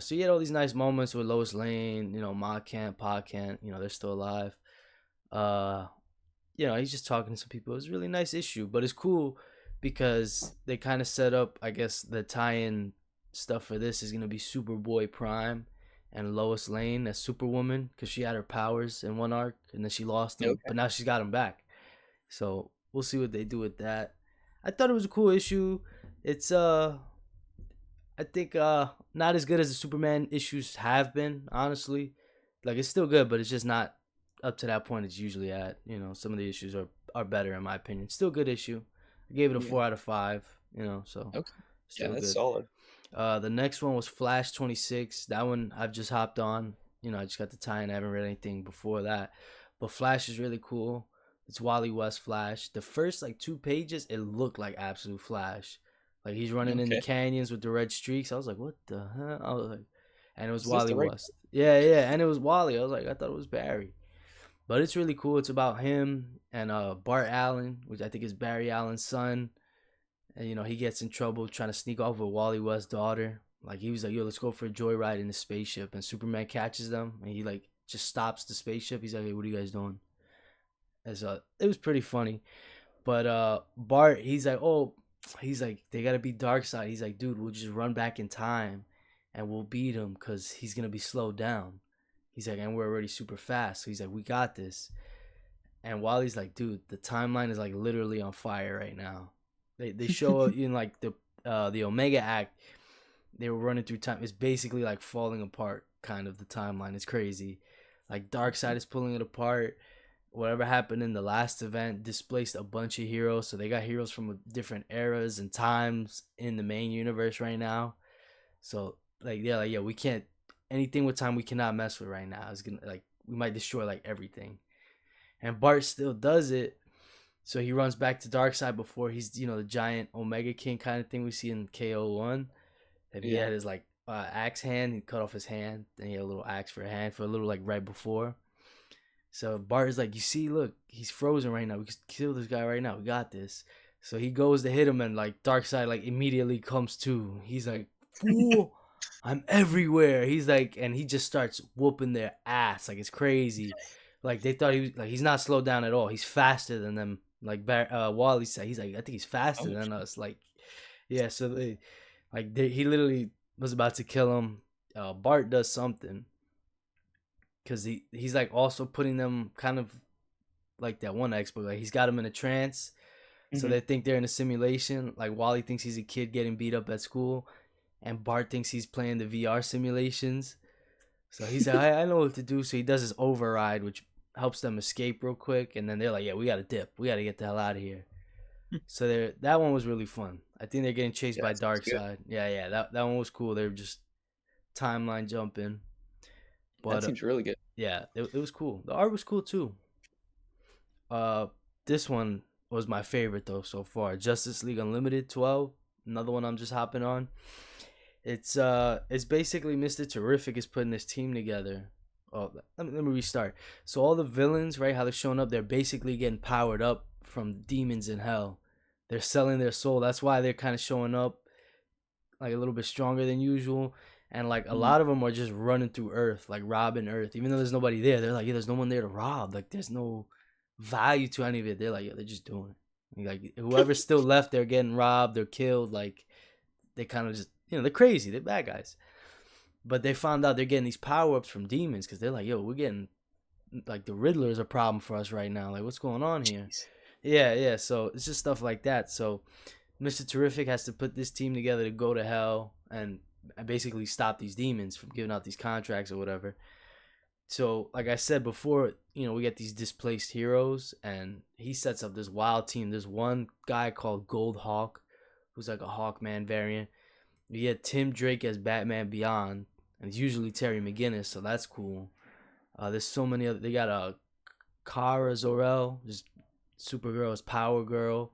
So you had all these nice moments with Lois Lane. Ma Kent, Pa Kent. They're still alive. Uh, he's just talking to some people. It was a really nice issue, but it's cool because they kind of set up, I guess, the tie-in stuff for this is gonna be Superboy Prime and Lois Lane as Superwoman because she had her powers in one arc and then she lost them, Okay. but now she's got them back. So we'll see what they do with that. I thought it was a cool issue. It's I think not as good as the Superman issues have been, honestly. Like it's still good, but it's just not up to that point it's usually at. Some of the issues are better in my opinion. Still good issue. I gave it a Yeah. 4 out of 5, so Okay. Yeah, still that's good. solid. The next one was Flash 26. That one I've just hopped on. I just got the tie-in. I haven't read anything before that. But Flash is really cool. It's Wally West Flash. The first like 2 pages, it looked like absolute Flash. Like he's running in the Okay. canyons with the red streaks. I was like, what the hell? I was like, and it was Is this Wally the right? West. Yeah, yeah, and it was Wally. I was like, I thought it was Barry. But it's really cool. It's about him and Bart Allen, which I think is Barry Allen's son. And he gets in trouble trying to sneak off with Wally West's daughter. Like he was like, "Yo, let's go for a joyride in the spaceship." And Superman catches them, and he like just stops the spaceship. He's like, "Hey, what are you guys doing?" As it was pretty funny. But Bart, he's like, they gotta be Darkseid. He's like, dude, we'll just run back in time, and we'll beat him because he's gonna be slowed down. He's like, and we're already super fast. So he's like, we got this. And Wally's like, dude, the timeline is like literally on fire right now. They show in like the Omega Act, they were running through time. It's basically like falling apart, kind of the timeline. It's crazy. Like Darkseid is pulling it apart. Whatever happened in the last event displaced a bunch of heroes. So they got heroes from different eras and times in the main universe right now. So yeah, we can't anything with time we cannot mess with right now. It's gonna like we might destroy like everything. And Bart still does it. So he runs back to Darkseid before he's the giant Omega King kind of thing we see in KO1. That he Yeah. had his like axe hand, he cut off his hand, then he had a little axe for a hand for a little like right before. So Bart is like, you see, look, he's frozen right now. We can kill this guy right now. We got this. So he goes to hit him, and like Darkseid like immediately comes to. He's like, fool, I'm everywhere. He's like, and he just starts whooping their ass like it's crazy. Like they thought he was like he's not slowed down at all. He's faster than them. Like Wally said, he's like I think he's faster Oh, than us. Like yeah, so he literally was about to kill him. Bart does something because he's like also putting them kind of like that one expert. Like he's got them in a trance, so hmm they think they're in a simulation. Like Wally thinks he's a kid getting beat up at school, and Bart thinks he's playing the VR simulations. So he's like, I know what to do. So he does his override, which helps them escape real quick. And then they're like, yeah, we got to dip. We got to get the hell out of here. So that one was really fun. I think they're getting chased Yeah, by that sounds good. Darkseid. Yeah. That one was cool. They were just timeline jumping. That But seems really good. yeah, it was cool. The art was cool too. Uh, this one was my favorite though so far. Justice League Unlimited 12. Another one I'm just hopping on. It's basically Mr. Terrific is putting this team together. Oh, let me restart. So all the villains, right? How they're showing up, they're basically getting powered up from demons in hell. They're selling their soul. That's why they're kind of showing up like a little bit stronger than usual. And like a Mm. lot of them are just running through Earth, like robbing Earth, even though there's nobody there. They're like, yeah, there's no one there to rob. Like there's no value to any of it. They're like, yeah, they're just doing it. Like whoever's still left, they're getting robbed or killed. Like they kind of just they're crazy. They're bad guys. But they found out they're getting these power ups from demons because they're like, yo, we're getting like the Riddler is a problem for us right now. Like, what's going on here? Jeez. Yeah. So it's just stuff like that. So Mr. Terrific has to put this team together to go to hell and basically stop these demons from giving out these contracts or whatever. So, like I said before, we get these displaced heroes, and he sets up this wild team. There's one guy called Gold Hawk, who's like a Hawkman variant. You get Tim Drake as Batman Beyond, and it's usually Terry McGinnis, so that's cool. There's so many other. They got Kara Zor-El, just Supergirl is Power Girl.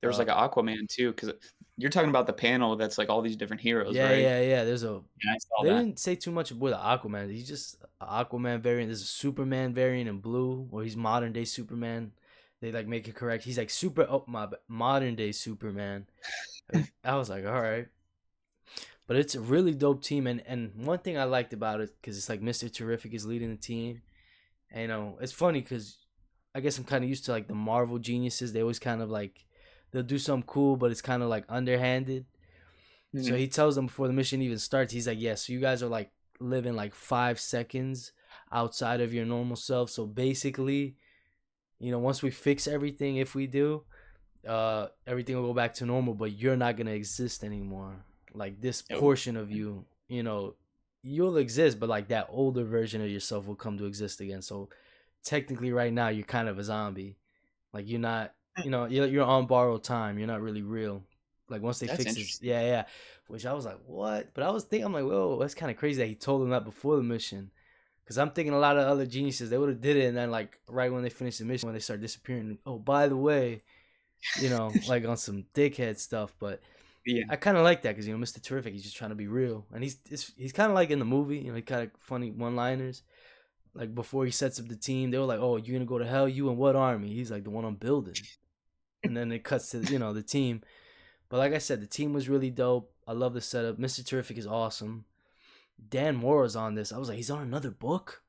There was, Uh, like, a Aquaman too, because you're talking about the panel that's, like, all these different heroes, yeah, right? yeah, yeah. There's a. Yeah, I saw They that. didn't say too much about the Aquaman. He's just a Aquaman variant. There's a Superman variant in blue, where he's modern day Superman. They like make it correct. He's like super. Oh my, modern day Superman. I was like, all right. But it's a really dope team, and one thing I liked about it because it's like Mister Terrific is leading the team, and it's funny because I guess I'm kind of used to like the Marvel geniuses. They always kind of like they'll do something cool, but it's kind of like underhanded. So Mhm. he tells them before the mission even starts, he's like, "Yeah, so you guys are like living like 5 seconds outside of your normal self. So basically, once we fix everything, if we do, everything will go back to normal, but you're not gonna exist anymore. Like this Oh, portion of you, you'll exist, but like that older version of yourself will come to exist again. So technically, right now, you're kind of a zombie. Like you're not, you're on borrowed time. You're not really real. Like once they that's fix this, interesting. yeah, yeah. Which I was like, what? But I was thinking, I'm like, whoa, that's kind of crazy that he told them that before the mission. Because I'm thinking a lot of other geniuses, they would have did it, and then like right when they finish the mission, when they start disappearing, oh, by the way, like on some dickhead stuff. But Yeah. I kind of like that because Mr. Terrific, he's just trying to be real, and he's kind of like in the movie, he kind of funny one-liners. Like before he sets up the team, they were like, "Oh, you're gonna go to hell? You and what army?" He's like, "The one I'm building." And then it cuts to the team. But like I said, the team was really dope. I love the setup. Mr. Terrific is awesome. Dan Mora's on this. I was like, he's on another book,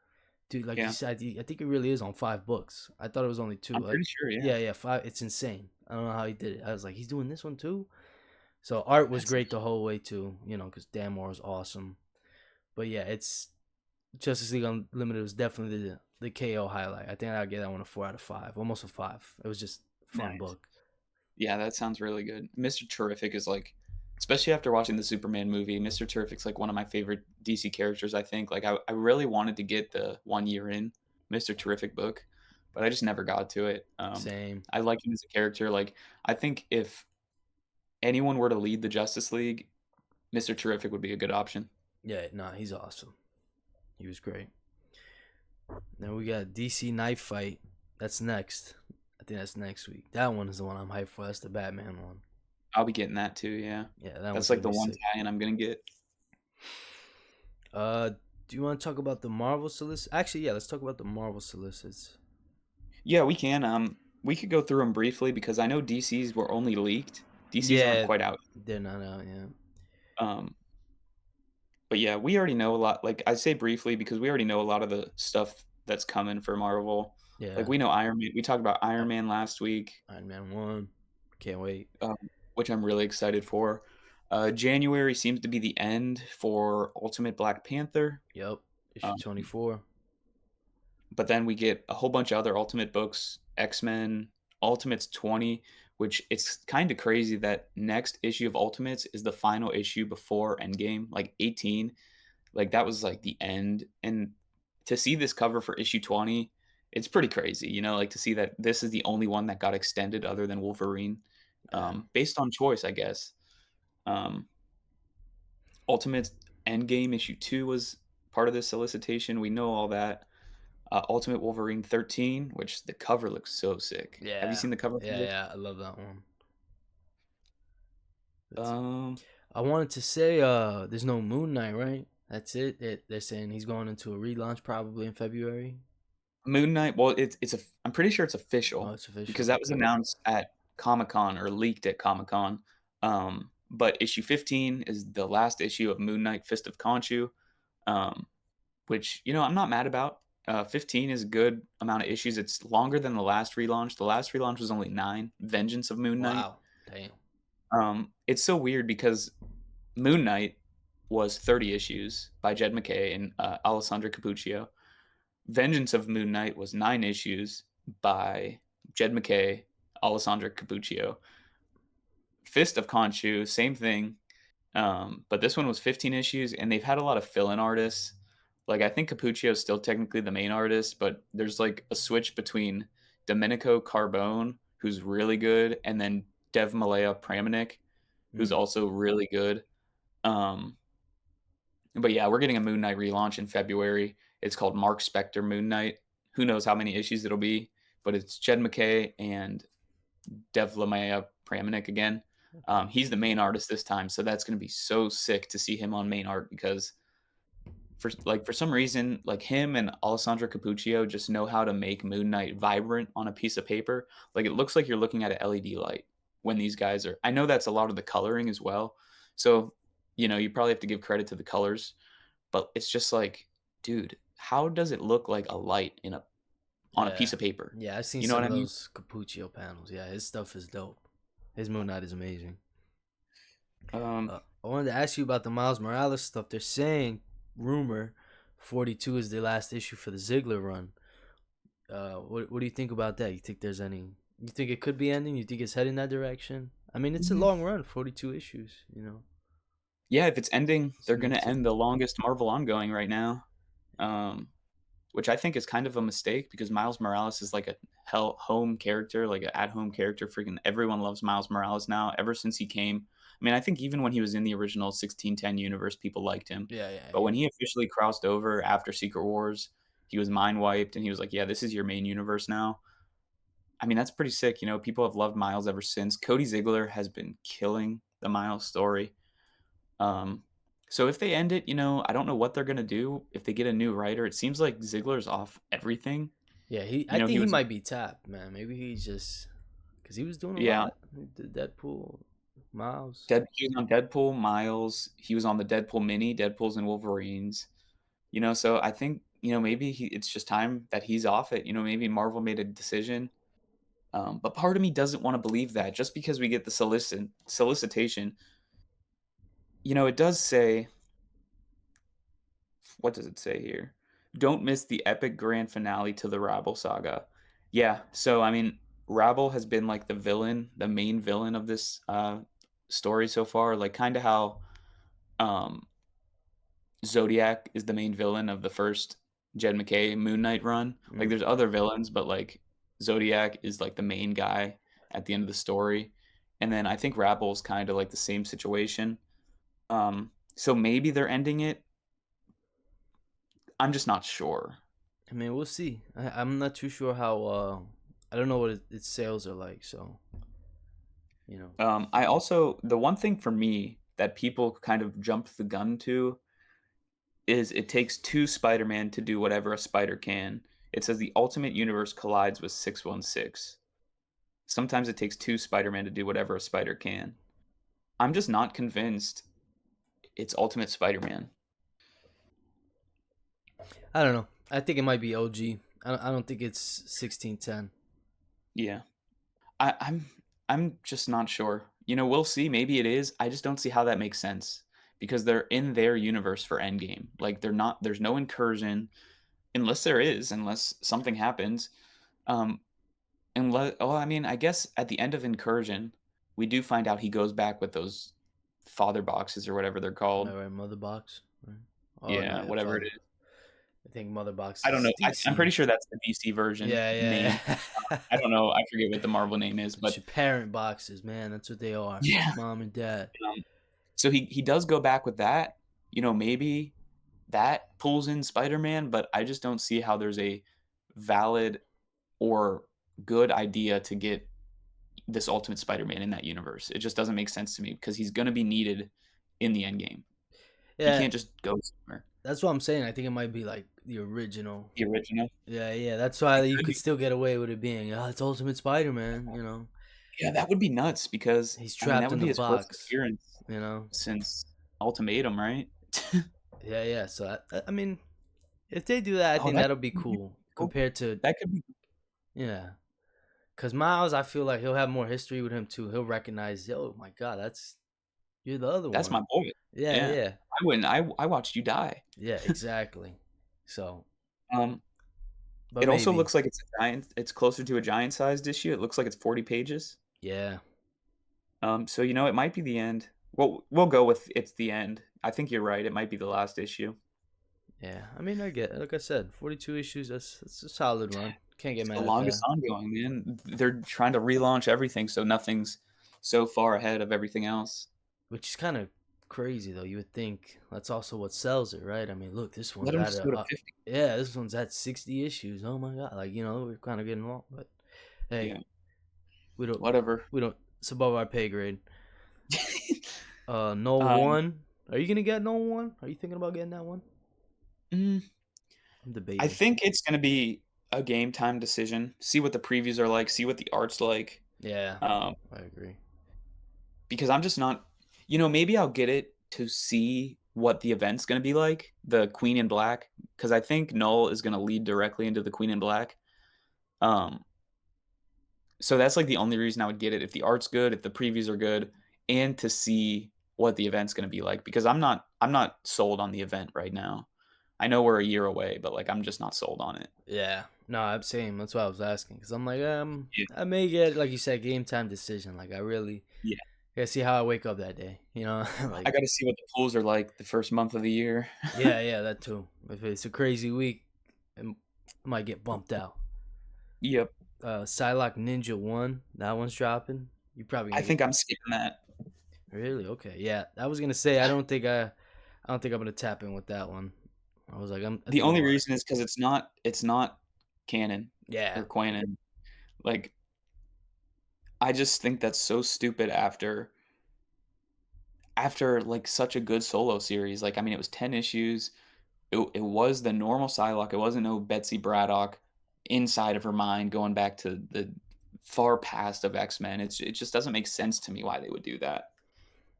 dude. Like you Yeah. said, I think it really is on 5 books. I thought it was only two. I'm Like, pretty sure, yeah. yeah, yeah, five. It's insane. I don't know how he did it. I was like, he's doing this one too. So art was That's great the whole way too. Because Dan Moore is awesome. But yeah, it's Justice League Unlimited was definitely the KO highlight. I think I'll get that one a 4 out of 5, almost a 5. It was just a fun nice. book. Yeah, that sounds really good. Mr. Terrific is like, especially after watching the Superman movie, Mr. Terrific's like one of my favorite DC characters, I think. Like, I really wanted to get the 1 year in Mr. Terrific book, but I just never got to it. Same. I like him as a character. Like, I think if anyone were to lead the Justice League, Mr. Terrific would be a good option. Yeah, nah, he's awesome. He was great. Then we got DC Night Fight. That's next. I think that's next week. That one is the one I'm hyped for. That's the Batman one. I'll be getting that too, yeah. Yeah, that one's That's gonna like the be one sick. tie-in I'm gonna get. Uh, do you want to talk about the Marvel solicits? Actually, yeah, let's talk about the Marvel solicits. Yeah, we can. We could go through them briefly because I know DC's were only leaked. DC's aren't Yeah, quite out. they're not out yet. Um, but yeah, we already know a lot. Like I say briefly because we already know a lot of the stuff that's coming for Marvel. Like Yeah, we know Iron Man. We talked about Iron Man last week, Iron Man 1. Can't wait. um, which I'm really excited for. January seems to be the end for Ultimate Black Panther. Yep. Issue Um, 24. but then we get a whole bunch of other Ultimate books, X-Men, Ultimates 20, which it's kind of crazy that next issue of Ultimates is the final issue before Endgame, like 18. Like that was like the end. And to see this cover for issue 20, it's pretty crazy, like to see that this is the only one that got extended other than Wolverine, Yeah. based on choice, I guess. Um, Ultimate Endgame issue 2 was part of this solicitation. We know all that. Ultimate Wolverine 13, which the cover looks so sick. Have you Yeah. seen the cover for Yeah, this? yeah. I love that one. That's, Um, I wanted to say there's no Moon Knight, right? That's it. They're saying he's going into a relaunch probably in February. Moon Knight. Well, I'm pretty sure it's Oh, official it's official. because that was Okay. announced at Comic Con or leaked at Comic Con. But issue 15 is the last issue of Moon Knight: Fist of Khonshu, um, which I'm not mad about. 15 is a good amount of issues. It's longer than the last relaunch. The last relaunch was only 9. Vengeance of Moon Knight. Wow. Damn. It's so weird because Moon Knight was 30 issues by Jed MacKay and Alessandro Cappuccio. Vengeance of Moon Knight was 9 issues by Jed MacKay, Alessandro Cappuccio. Fist of Khonshu, same thing. But this one was 15 issues, and they've had a lot of fill-in artists. Like I think Cappuccio is still technically the main artist, but there's like a switch between Domenico Carbone, who's really good, and then Dev Malaya Pramanik, who's Mm. also really good. Um, but yeah, we're getting a Moon Knight relaunch in February. It's called Mark Spector Moon Knight. Who knows how many issues it'll be? but it's Jed McKay and Devlamaya Pramanik again. Okay. He's the main artist this time, so that's gonna be so sick to see him on main art because for some reason, like him and Alessandro Capuccio just know how to make Moon Knight vibrant on a piece of paper. Like it looks like you're looking at an LED light when these guys are. I know that's a lot of the coloring as well. So, you probably have to give credit to the colors, but it's just like, dude, how does it look like a light on a Yeah. piece of paper? Yeah, I've seen You know what some I of mean? those Capuccio panels. Yeah, his stuff is dope. His Moon Knight is amazing. Um, I wanted to ask you about the Miles Morales stuff. They're saying, rumor, 42 is the last issue for the Ziggler run. What do you think about that? You think there's any? You think it could be ending? You think it's heading that direction? I mean, it's a long run, 42 issues. yeah, if it's ending, It's they're gonna massive. end the longest Marvel ongoing right now. Um, which I think is kind of a mistake because Miles Morales is like a home character, like an at home character. Freaking everyone loves Miles Morales now. Ever since he came, I mean, I think even when he was in the original 1610 universe, people liked him. Yeah, yeah, But when he officially crossed over after Secret Wars, he was mind wiped, and he was like, "Yeah, this is your main universe now." I mean, that's pretty sick. People have loved Miles ever since. Cody Ziegler has been killing the Miles story. Um, so if they end it, I don't know what they're gonna do if they get a new writer. It seems like Ziegler's off everything. yeah. I He think he was might be tapped, man. Maybe he's just because he was doing a yeah, lot. He did Deadpool, Miles. He was on Deadpool, Miles. He was on the Deadpool mini, Deadpool's and Wolverines. So I think maybe it's just time that he's off it. Maybe Marvel made a decision. But part of me doesn't want to believe that just because we get the solicitation. It does say what does it say here? Don't miss the epic grand finale to the Rabble saga. Yeah, so I mean, Rabble has been like the main villain of this story so far. Like kind of how um, Zodiac is the main villain of the first Jed McKay Moon Knight run. Like Mm. there's other villains, but like Zodiac is like the main guy at the end of the story. And then I think Rabble's kind of like the same situation. So maybe they're ending it. I'm just not sure. I mean, we'll see. I'm not too sure how. I don't know what its sales are like. So you know. I also the one thing for me that people kind of jump the gun to is it takes two Spider-Man to do whatever a spider can. It says the ultimate universe collides with 616. Sometimes it takes two Spider-Man to do whatever a spider can. I'm just not convinced it's Ultimate Spider-Man. I don't know. I think it might be OG. I don't think it's 1610. Yeah. I'm just not sure. We'll see. Maybe it is. I just don't see how that makes sense because they're in their universe for Endgame. Like they're not. There's no incursion unless something happens. Um, I mean, I guess at the end of incursion, we do find out he goes back with those father boxes or whatever they're Right, called. right. Mother Box. Right? Oh no, Yeah, yeah, whatever it Father. is. I think Mother Box I don't know. is I'm pretty DC. sure that's the DC version Yeah, name. yeah. I don't know. I forget what the Marvel name is, It's but your parent boxes, man. That's what they are. yeah. Mom and dad. So he does go back with that. Maybe that pulls in Spider-Man, but I just don't see how there's a valid or good idea to get this Ultimate Spider-Man in that universe. It just doesn't make sense to me because he's going to be needed in the end game. He Yeah, can't just go somewhere. that's what I'm saying. I think it might be like the original. The original. Yeah, yeah. That's why It you could could be. still get away with it being, it's Ultimate Spider-Man. Yeah, that would be nuts because He's I mean that trapped would in be the his first box. appearance You know. since Ultimatum, right? Yeah, yeah. So I mean, if they do that, I Oh, think that'll be cool compared to that could be. yeah. Cause Miles, I feel like he'll have more history with him too. He'll recognize, oh my god, you're the other That's my one. boy. Yeah, Yeah, yeah, I wouldn't. I watched you die. yeah, exactly. So, Um, but it also maybe, looks like it's a giant. It's closer to a giant-sized issue. It looks like it's 40 pages. yeah, So it might be the end. Well, we'll go with it's the end. I think you're right. It might be the last issue. yeah. I mean, I get it. Like I said, 42 issues. That's a solid run. Can't get It's the mad at longest that. ongoing, man. They're trying to relaunch everything, so nothing's so far ahead of everything else. Which is kind of crazy though. You would think that's also what sells it, right? I mean, look, this Let one's them at just go to 50. yeah, this one's at 60 issues. Oh my god, like we're kind of getting long, but Hey, Yeah. we don't Whatever. we don't. It's above our pay grade. No um, one. Are you gonna get no one? Are you thinking about getting that one? mm, I'm I debating. think it's gonna be a game time decision. See what the previews are like. See what the art's like. Yeah, Um, I agree. because I'm just not. Maybe I'll get it to see what the event's gonna be like. The Queen in Black, because I think Null is gonna lead directly into the Queen in Black. Um, so that's like the only reason I would get it if the art's good, if the previews are good, and to see what the event's going to be like because I'm not sold on the event right now. I know we're a year away, but like I'm just not sold on it. Yeah, no, I'm same. That's why I was asking because I'm like, Yeah. I may get like you said, game time decision. Like I really Yeah. gotta see how I wake up that day. You know, I like got to see what the pools are like the first month of the year. yeah, yeah, that too. If it's a crazy week, it might get bumped out. Yep. Psylocke Ninja 1, that one's dropping. You probably I gonna get think I'm skipping that. really okay. Yeah, I was gonna say I don't think I'm gonna tap in with that one. I was like I'm The thinking only about it. reason is cuz it's not canon Yeah, or Quanon. Like I just think that's so stupid after like such a good solo series. Like I mean it was 10 issues. It was the normal Psylocke. It wasn't no Betsy Braddock inside of her mind going back to the far past of X-Men. It just doesn't make sense to me why they would do that.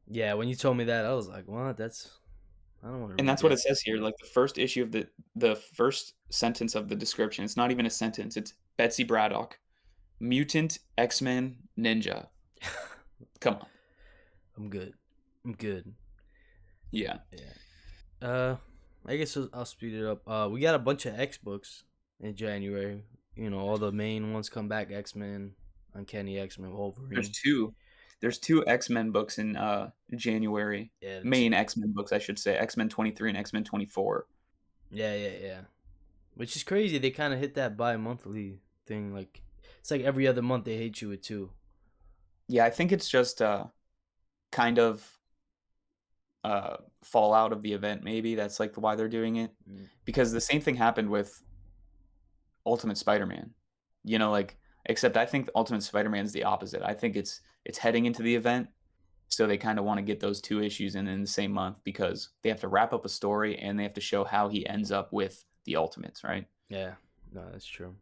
yeah. When you told me that, I was like, what? That's I don't want to And read that's what it that. says here. Like the first issue of the first sentence of the description. It's not even a sentence. It's Betsy Braddock, mutant X-Men ninja. Come on. I'm good. I'm good. Yeah. Yeah. Uh, I guess I'll speed it up. We got a bunch of X books in January. You know, all the main ones come back: X Men, Uncanny X Men, There's Wolverine. two. There's two X-Men books in January. Yeah, Main X-Men books, I should say. X-Men 23 and X-Men 24. yeah. Which is crazy. They kind of hit that bi-monthly thing. Like it's like every other month they hit you with two. Yeah, I think it's just kind of fallout of the event. Maybe that's like why they're doing it, Mm. because the same thing happened with Ultimate Spider-Man. Like except I think Ultimate Spider-Man is the opposite. I think it's heading into the event, so they kind of want to get those two issues in the same month because they have to wrap up a story and they have to show how he ends up with the Ultimates, right? Yeah, no, that's true.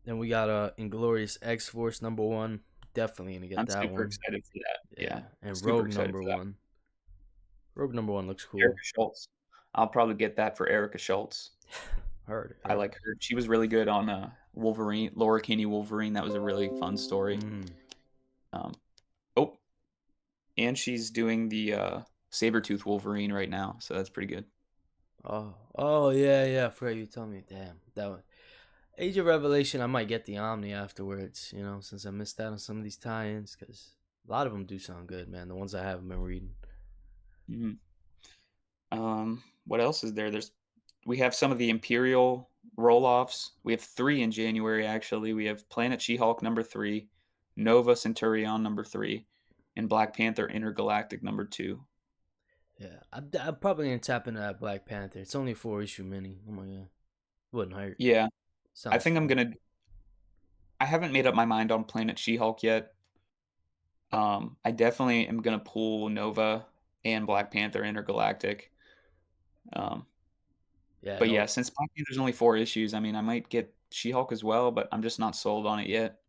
Then we got Inglorious X Force #1. Definitely gonna get I'm that super one. excited for that. Yeah, Yeah, and super Rogue excited number for that. one. Rogue #1 looks Erica cool. Schultz. I'll probably get that for Erica Schultz. I Heard. like her. She was really good on Wolverine, Laura Kinney Wolverine. That was a really fun story. Mm. Um, oh, and she's doing the Sabretooth Wolverine right now, so that's pretty good. Oh yeah. I forgot you told me. Damn, that one. Age of Revelation. I might get the Omni afterwards. You know, since I missed out on some of these tie-ins, because a lot of them do sound good, man. The ones I haven't been reading. Mhm. What else is there? We have some of the Imperial roll-offs. We have three in January actually. We have Planet She-Hulk #3, Nova Centurion #3, and Black Panther Intergalactic #2. Yeah, I'm probably gonna tap into that Black Panther. It's only a 4 issue mini. Oh my god, wouldn't hurt. Yeah, I Sounds think fun. I haven't made up my mind on Planet She-Hulk yet. I definitely am gonna pull Nova and Black Panther Intergalactic. Um, Yeah, but yeah, no, since Black Panther's only 4 issues, I mean, I might get She-Hulk as well, but I'm just not sold on it yet.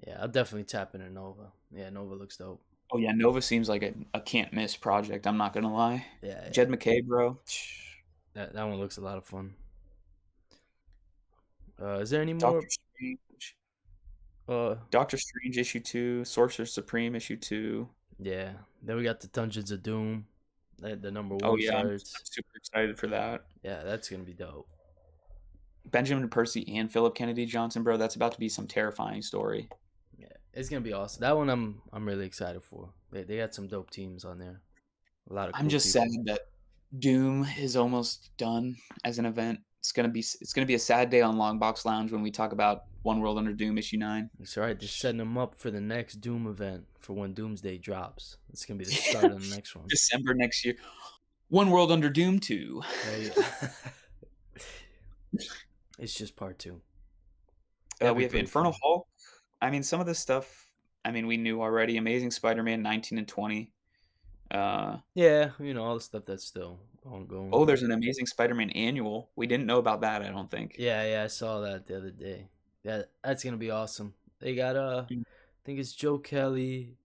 yeah, I'll definitely tap into Nova. Yeah, Nova looks dope. Oh yeah, Nova seems like a can't miss project. I'm not gonna lie. Yeah. Jed McKay, bro. That one looks a lot of fun. Is there any more? Doctor Strange. Uh, Doctor Strange issue 2. Sorcerer Supreme issue 2. yeah. Then we got the Dungeons of Doom. The number Oh one yeah, I'm starts. super excited for that. Yeah, that's gonna be dope. Benjamin Percy and Philip Kennedy Johnson, bro. That's about to be some terrifying story. Yeah, it's gonna be awesome. That one I'm really excited for. They got some dope teams on there. A lot of I'm cool just sad people. that Doom is almost done as an event. It's gonna be a sad day on Longbox Lounge when we talk about One World Under Doom issue 9. It's alright. They're setting them up for the next Doom event for when Doomsday drops. It's gonna be the start of the next one. December next year. One World Under Doom 2. Yeah. It's just part two. That'd be We have pretty Infernal fun. Hulk. I mean, some of this stuff, I mean, we knew already. Amazing Spider-Man 19 and 20. Uh, Yeah, all the stuff that's still ongoing. oh, there's an Amazing Spider-Man annual. We didn't know about that, I don't think. Yeah, yeah, I saw that the other day. That's gonna be awesome. They got Mm. I think it's Joe Kelly.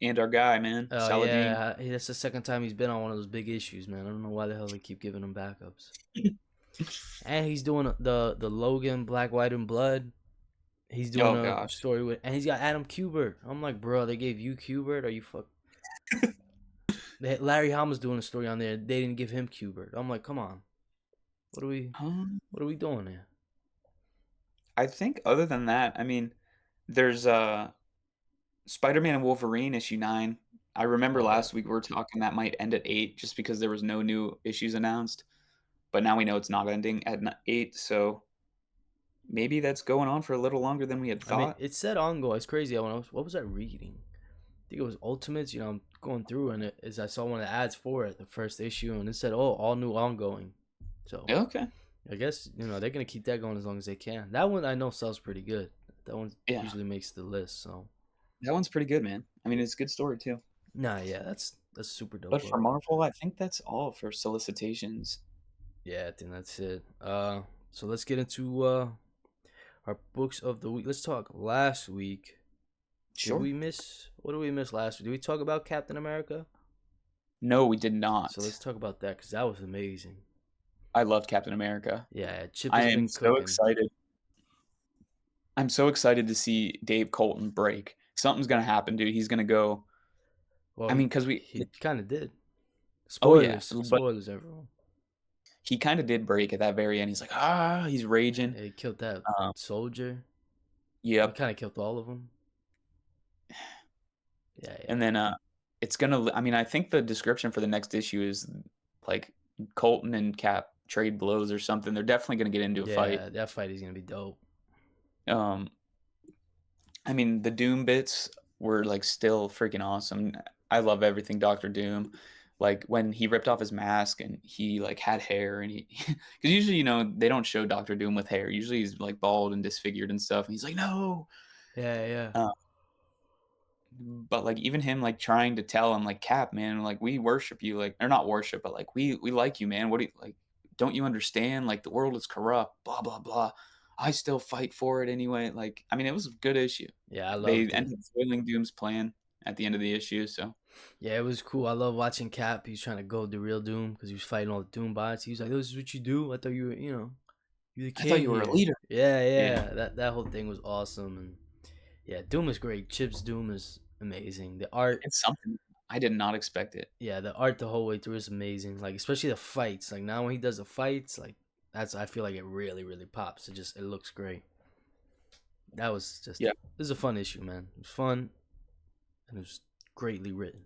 And our guy, man, Oh Saladin. yeah, that's the second time he's been on one of those big issues, man. I don't know why the hell they keep giving him backups. And he's doing the Logan Black, White, and Blood. He's doing Oh a gosh. story with, and he's got Adam Kubert. I'm like, bro, they gave you Kubert? Are you fuck? Larry Hama's doing a story on there. They didn't give him Kubert. I'm like, come on, what are we, Um, what are we doing here? I think other than that, I mean, there's Spider-Man and Wolverine issue 9. I remember Oh yeah, last week we were talking that might end at 8 just because there was no new issues announced. But now we know it's not ending at 8, so maybe that's going on for a little longer than we had I mean, thought. it said ongoing. It's crazy. What was I reading? I think it was Ultimates. I'm going through and I saw one of the ads for it, the first issue, and it said, "Oh, all new ongoing." So Okay. I guess they're gonna keep that going as long as they can. That one I know sells pretty good. That one Yeah. usually makes the list. So That one's pretty good, man. I mean, it's a good story too. nah, yeah, that's a super dope But for book. Marvel, I think that's all for solicitations. Yeah, I think that's it. So let's get into our books of the week. Let's talk last week. Did Sure. we miss? What did we miss last week? Did we talk about Captain America? No, we did So not. let's talk about that because that was amazing. I love Captain America. Yeah, Chip I has am been so cooking. excited. I'm so excited to see Dave Colton break. Something's gonna happen, dude. He's gonna go. Well, I mean, because he kind of did. oh yeah, Spoilers, but spoilers, everyone. he kind of did break at that very end. He's like, he's raging. He killed that Um, soldier. He yep. kind of killed all of them. Yeah, And yeah, then it's gonna. I mean, I think the description for the next issue is like Colton and Cap trade blows or something. They're definitely gonna get into a fight. yeah. That fight is gonna be dope. Um, I mean, the Doom bits were like still freaking awesome. I love everything Doctor Doom. Like when he ripped off his mask and he like had hair and he, because usually they don't show Doctor Doom with hair. Usually he's like bald and disfigured and stuff. And he's like, no. Yeah, yeah, Uh, but like even him like trying to tell him like Cap, man, like we worship you, like or not worship, but like we like you, man. What do you like? Don't you understand? Like the world is corrupt. Blah blah blah. I still fight for it anyway. Like I mean, it was a good issue. yeah. I They loved it. ended up foiling Doom's plan at the end of the issue. So Yeah, it was cool. I love watching Cap. He was trying to go the real Doom because he was fighting all the Doom bots. He was like, "This is what you do. I thought you were, you're the I thought king you were a here." leader. Yeah, Yeah, yeah. That whole thing was awesome, and yeah, Doom is great. Chip's Doom is amazing. The art, it's something. I did not expect it. yeah, the art the whole way through is amazing. Like especially the fights. Like now when he does the fights, like that's I feel like it really really pops. It looks great. That was just Yeah, this is a fun issue, man. It was fun and it was greatly written.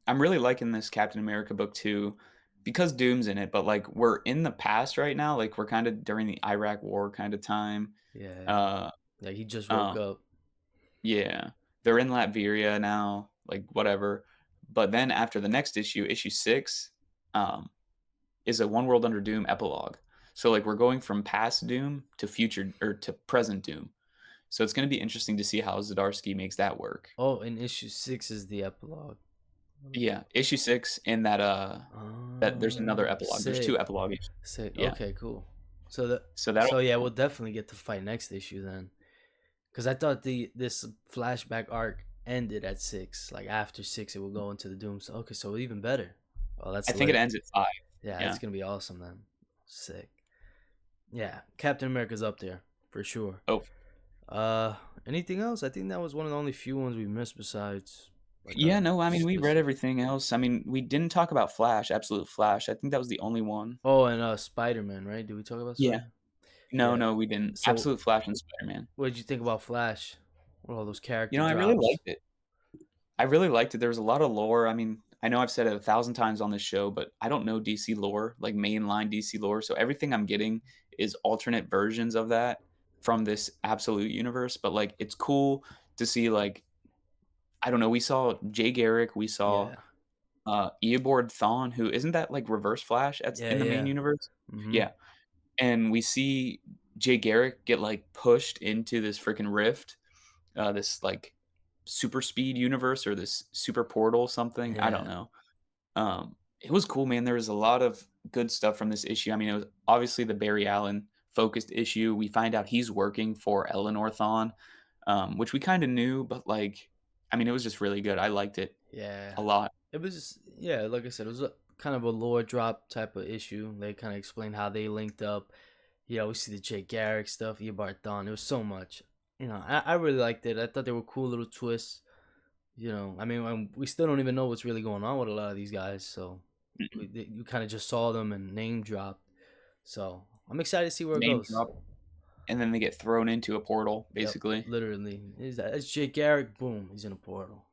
I'm really liking this Captain America book too, because Doom's in it. But like we're in the past right now. Like we're kind of during the Iraq War kind of time. Yeah, Uh, like he just woke um, up. Yeah. They're in Latveria now, like whatever. But then after the next issue, issue 6, um, is a One World Under Doom epilogue. So like we're going from past Doom to future or to present Doom. So it's going to be interesting to see how Zdarsky makes that work. Oh, and issue 6 is the epilogue. Yeah, issue 6 in that there's another epilogue. There's two Sick, epilogue issues. sick. Yeah. Okay, cool. So the So that'll so be yeah, we'll cool. definitely get to fight next issue then, because I thought the this flashback arc ended at 6. Like after 6, it will go into the Doom. So okay, so even better. Oh, I that's think it lit. ends at 5. Yeah, Yeah. it's gonna be awesome then. Sick. Yeah, Captain America's up there for sure. Oh, Uh, anything else? I think that was one of the only few ones we missed besides like yeah, a no, I mean we read specific. everything else. I mean, we didn't talk about Flash, Absolute Flash. I think that was the only one. Oh, and Spider Man, right? Did we talk about Yeah. Spider? No, Yeah. no, we didn't. So, Absolute Flash and Spider-Man. what did you think about Flash? What all those You character know, I really drops? liked it. I really liked it. There was a lot of lore. I mean, I know I've said it 1,000 times on this show, but I don't know DC lore, like mainline DC lore. So everything I'm getting is alternate versions of that from this absolute universe. But like, it's cool to see. Like, I don't know. We saw Jay Garrick. We saw Yeah. Eobard Thawne, who isn't that like Reverse Flash? That's Yeah. in the main Yeah. universe. Mm-hmm. Yeah, and we see. Jay Garrick get, like, pushed into this freaking rift, this, like, super speed universe or this super portal something, I don't Yeah, know. It was cool, man. There was a lot of good stuff from this issue. I mean, it was obviously the Barry Allen focused issue. We find out he's working for Eleanor Thawne, which we kinda knew, but, like, I mean, it was just really good. I liked it yeah. a lot. It was yeah, like I said, it was a kind of a lore drop type of issue. They kind of explained how they linked up. We see the Jay Garrick stuff, Eobard Thawne. It was so much. I really liked it. I thought they were cool little twists. I mean, we still don't even know what's really going on with a lot of these guys. So Mhm. you kind of just saw them and name dropped. So I'm excited to see where it Name goes. drop, and then they get thrown into a portal, Yep, basically. literally. It's Jay Garrick. Boom, he's in a portal.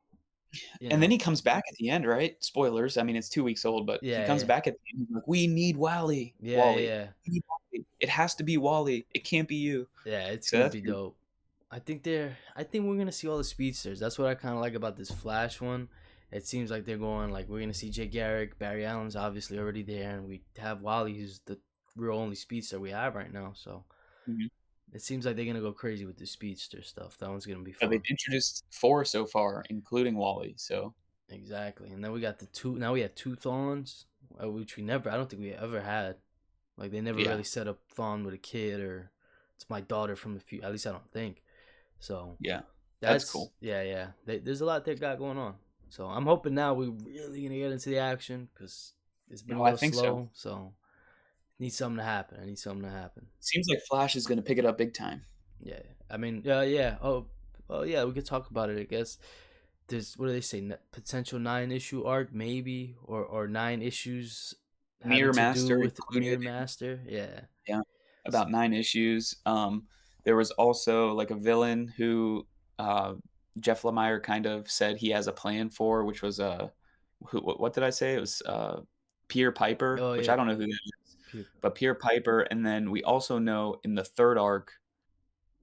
You And then know. he comes back at the end, right? Spoilers. I mean, it's 2 weeks old, but he Yeah, comes yeah, back at the end, he's like, "We need Wally. yeah, yeah, Wally. yeah. We need Wally. It has to be Wally. It can't be you." Yeah, it's So gonna that's be pretty dope. I think we're gonna see all the speedsters. That's what I kind of like about this Flash one. It seems like they're going like we're gonna see Jay Garrick, Barry Allen's obviously already there, and we have Wally, who's the real only speedster we have right now. So mhm. it seems like they're gonna go crazy with the speedster stuff. That one's gonna be They've fun. introduced 4 so far, including Wally, so Exactly. And then we got the two. Now we have two Thawns, which we never. I don't think we ever had. Like they never yeah, really set up Thawne with a kid or it's my daughter from the few. At least I don't think. So yeah. That's that's cool. yeah, yeah. There's a lot they got going on. So I'm hoping now we really gonna get into the action because it's been a No, I little think so. slow. So need something to happen. I need something to happen. Seems like Flash is gonna pick it up big time. Yeah. I mean, yeah. Oh, yeah. We could talk about it. I guess there's what do they say? Potential 9 issue arc, maybe, or 9 issues having Mirror to do Master with included. Mirror Master. Yeah. Yeah, S- about 9 issues. There was also, like, a villain who, uh, Jeff Lemire kind of said he has a plan for, which was, what did I say? It was, Peter Piper, Oh which yeah. I don't know who that is, Peter. but Peter Piper, and then we also know in the 3rd arc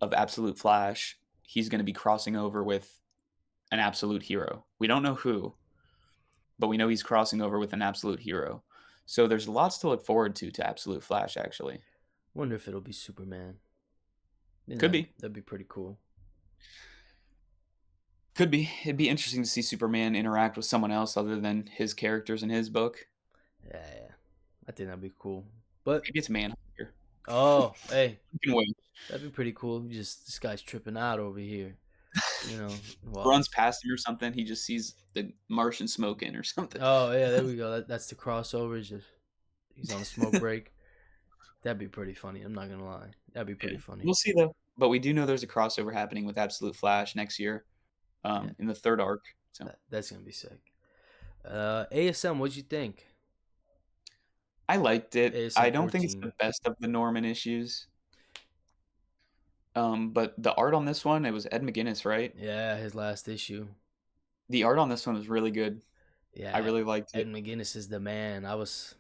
of Absolute Flash, he's gonna be crossing over with an absolute hero. We don't know who, but we know he's crossing over with an absolute hero. So there's lots to look forward to Absolute Flash, actually. Wonder if it'll be Superman. Could be. That'd be pretty cool. Could be. It'd be interesting to see Superman interact with someone else other than his characters in his book. Yeah, yeah. I think that'd be cool. But Maybe it's Manhunter. oh, hey, You can wait. that'd be pretty cool. Just this guy's tripping out over here. Well, Runs past him or something. He just sees the Martian smoking or something. oh yeah, there we go. That's the crossover. Just he's on a smoke break. That'd be pretty funny. I'm not gonna lie. That'd be Yeah. pretty funny. We'll see though. But we do know there's a crossover happening with Absolute Flash next year, Yeah, in the 3rd arc. So that's gonna be sick. ASM, what'd you think? I liked it. ASM I don't think it's 14. the best of the Norman issues. But the art on this one, it was Ed McGuinness, right? Yeah, his last issue. The art on this one was really good. I Yeah, really liked Ed it. McGuinness is the man. I was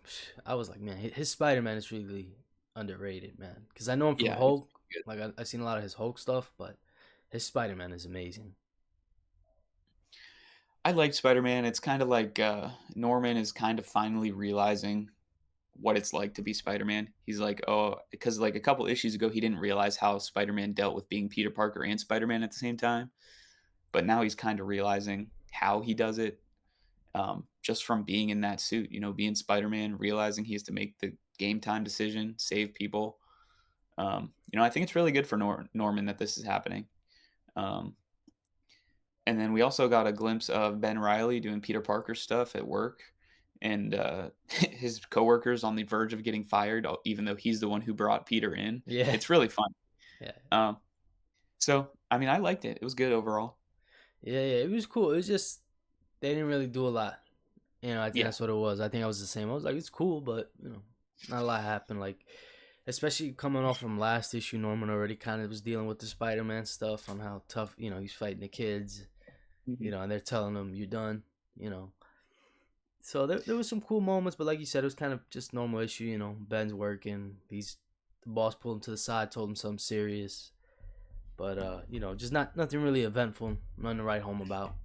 like, man, his Spider Man is really underrated, man. Because I know him from Yeah, it's Hulk. good. Like I've seen a lot of his Hulk stuff, but his Spider Man is amazing. I like Spider-Man. It's kinda like, Norman is kind of finally realizing what it's like to be Spider-Man. He's like, "Oh," because, like, a couple issues ago, he didn't realize how Spider-Man dealt with being Peter Parker and Spider-Man at the same time, but now he's kinda realizing how he does it, just from being in that suit, being Spider-Man, realizing he has to make the game time decision, save people. I think it's really good for Norman that this is happening. Um And then we also got a glimpse of Ben Riley doing Peter Parker stuff at work, and, his coworkers on the verge of getting fired, even though he's the one who brought Peter in. Yeah, It's really fun. yeah, Um, so, I mean, I liked it. It was good overall. yeah. It was cool. It was just they didn't really do a lot. I think Yeah. that's what it was. I think I was the same. I was like, it's cool, but not a lot happened. Like, especially coming off from last issue, Norman already kind of was dealing with the Spider Man stuff on how tough he's fighting the kids. Mhm. And they're telling him you're done. You know, so there was some cool moments, but like you said, it was kind of just normal issue. Ben's working. The boss pulled him to the side, told him something serious, but just nothing really eventful, nothing to write home about.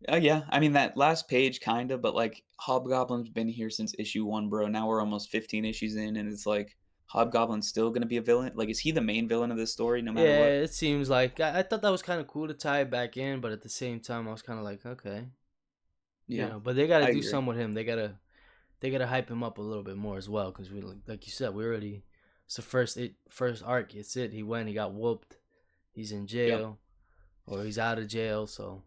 Yeah, I mean, that last page kinda, but, like, Hobgoblin's been here since issue 1, bro. Now we're almost 15 issues in, and it's like, Hobgoblin's still gonna be a villain? Like, is he the main villain of this story no matter Yeah, what? it seems like I thought that was kind of cool to tie it back in, but at the same time, I was kind of like, okay, Yeah, but they got to I do agree. some with him. They gotta hype him up a little bit more as well, because we like you said, we already it's the first arc. It's it. He went, he got whooped. He's in Yep. jail or he's out of jail. So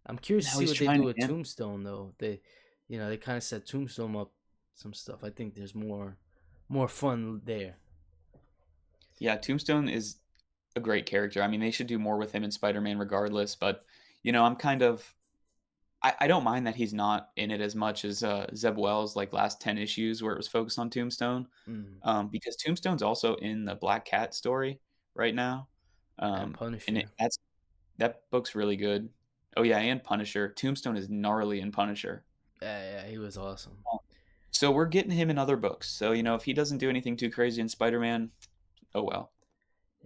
I'm curious to Now see he's what they trying do with again. Tombstone though. They kind of set Tombstone up some stuff. I think there's more fun there. Yeah, Tombstone is a great character. I mean, they should do more with him in Spider-Man regardless, but, I'm kind of I don't mind that he's not in it as much as, Zeb Wells' like, last 10 issues where it was focused on Tombstone, Mm. because Tombstone's also in the Black Cat story right now, And and it Punisher. that book's really good. Oh, yeah, and Punisher. Tombstone is gnarly in Punisher. Yeah, he was awesome. Um, So we're getting him in other books. So, if he doesn't do anything too crazy in Spider-Man, oh well.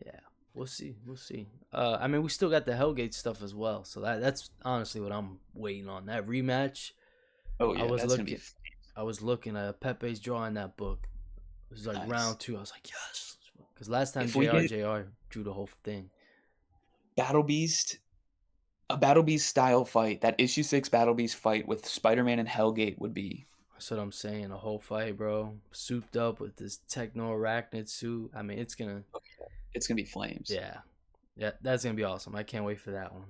Yeah, we'll see. We'll see. I mean, we still got the Hellgate stuff as well. So that's honestly what I'm waiting on. That rematch. Oh, I yeah, was that's gonna be looking. I was looking at Pepe's drawing that book. It was like nice. round two. I was like, yes, because last time If we get JR drew the whole thing. Battle Beast a Battle Beast style fight, that issue 6 Battle Beast fight with Spider-Man and Hellgate would be That's what I'm saying. A whole fight, bro. Souped up with this techno arachnid suit. I mean, it's gonna. it's gonna be flames. Yeah, yeah, that's gonna be awesome. I can't wait for that one.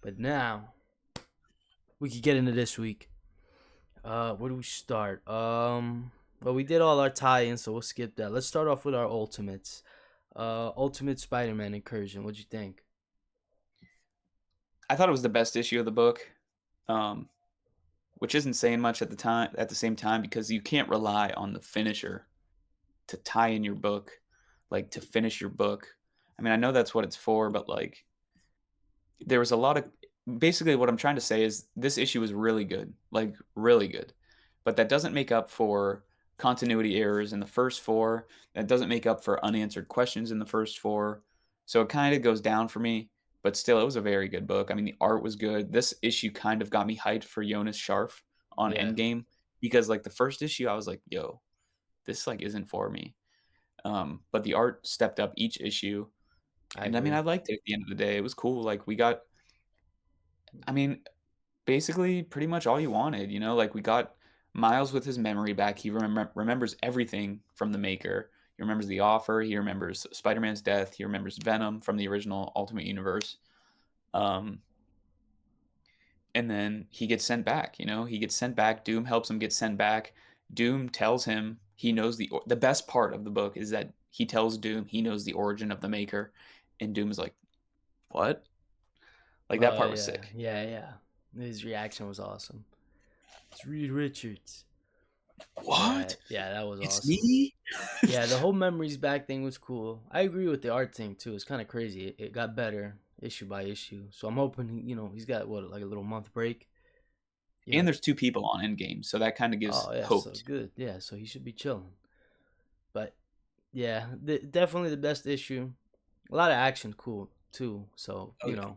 But now we could get into this week. Where do we start? Well, we did all our tie-ins, so we'll skip that. Let's start off with our ultimates. Ultimate Spider-Man incursion. What'd you think? I thought it was the best issue of the book, um, which isn't saying much at the same time because you can't rely on the finisher to tie in your book, like, to finish your book. I mean, I know that's what it's for, but, like, there was a lot of basically what I'm trying to say is this issue was really good, like really good. But that doesn't make up for continuity errors in the first four. That doesn't make up for unanswered questions in the first four. So it kind of goes down for me, but still it was a very good book. I mean, the art was good. This issue kind of got me hyped for Jonas Scharf on Yeah, Endgame because like the first issue I was like, yo, this like isn't for me. But the art stepped up each issue. I And I mean, I agree. liked it at the end of the day. It was cool. Like we got I mean, basically pretty much all you wanted, like we got Miles with his memory back. He remembers everything from the Maker. He remembers the offer. He remembers Spider-Man's death. He remembers Venom from the original Ultimate Universe. Um, and then he gets sent back. He gets sent back. Doom helps him get sent back. Doom tells him he knows the best part of the book is that he tells Doom he knows the origin of the Maker, and Doom is like, "What?" Like that part was Yeah, sick. yeah, yeah. His reaction was awesome. It's Reed Richards. Yeah, What? yeah, that was It's awesome. me? Yeah, the whole memories back thing was cool. I agree with the art thing too. It's kind of crazy. It got better issue by issue. So I'm hoping he's got what like a little month break. You And know. there's 2 people on Endgame, so that kinda gives Oh yeah, hope. so good. Yeah, so he should be chilling. But yeah, definitely the best issue. A lot of action, cool too. So Oh, yeah.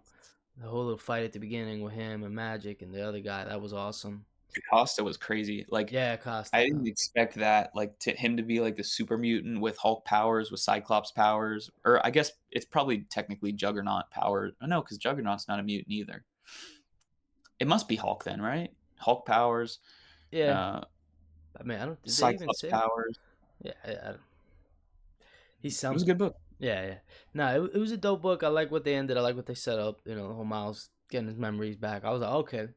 the whole little fight at the beginning with him and Magic and the other guy, that was awesome. Costa was crazy. Like, Yeah, Costa. I didn't expect that, like, to him to be, like, the super mutant with Hulk powers, with Cyclops powers, or I guess it's probably technically Juggernaut power. Oh, no, because Juggernaut's not a mutant either. It must be Hulk then, right? Hulk powers, Yeah, uh, I mean, I don't. Did they even Cyclops say? powers. Yeah, he's It was a something. good book. Yeah, yeah. No, it was a dope book. I like what they ended. I like what they set up. The whole Miles getting his memories back. I was like, okay,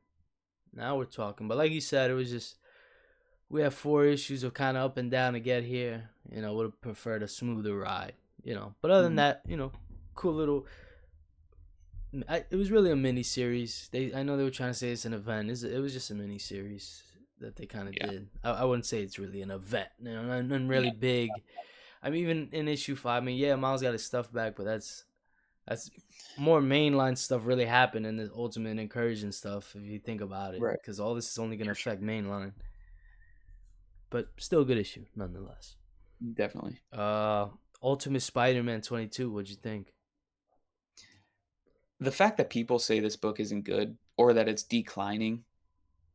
now we're talking. But like you said, it was just we have 4 issues of kind of up and down to get here. Would have preferred a smoother ride. But other than Mhm. that, cool little. It was really a mini series. I know they were trying to say it's an event. It was just a mini series that they kind of Yeah. did. I wouldn't say it's really an event. Nothing really Yeah. big. I mean, even in issue 5. I mean, yeah, Miles got his stuff back, but that's more mainline stuff really happened in the Ultimate Incursion stuff if you think about it, Right. because all this is only gonna For sure. affect mainline, but still a good issue nonetheless. Definitely. Uh, Ultimate Spider-Man 22. What'd you think? The fact that people say this book isn't good or that it's declining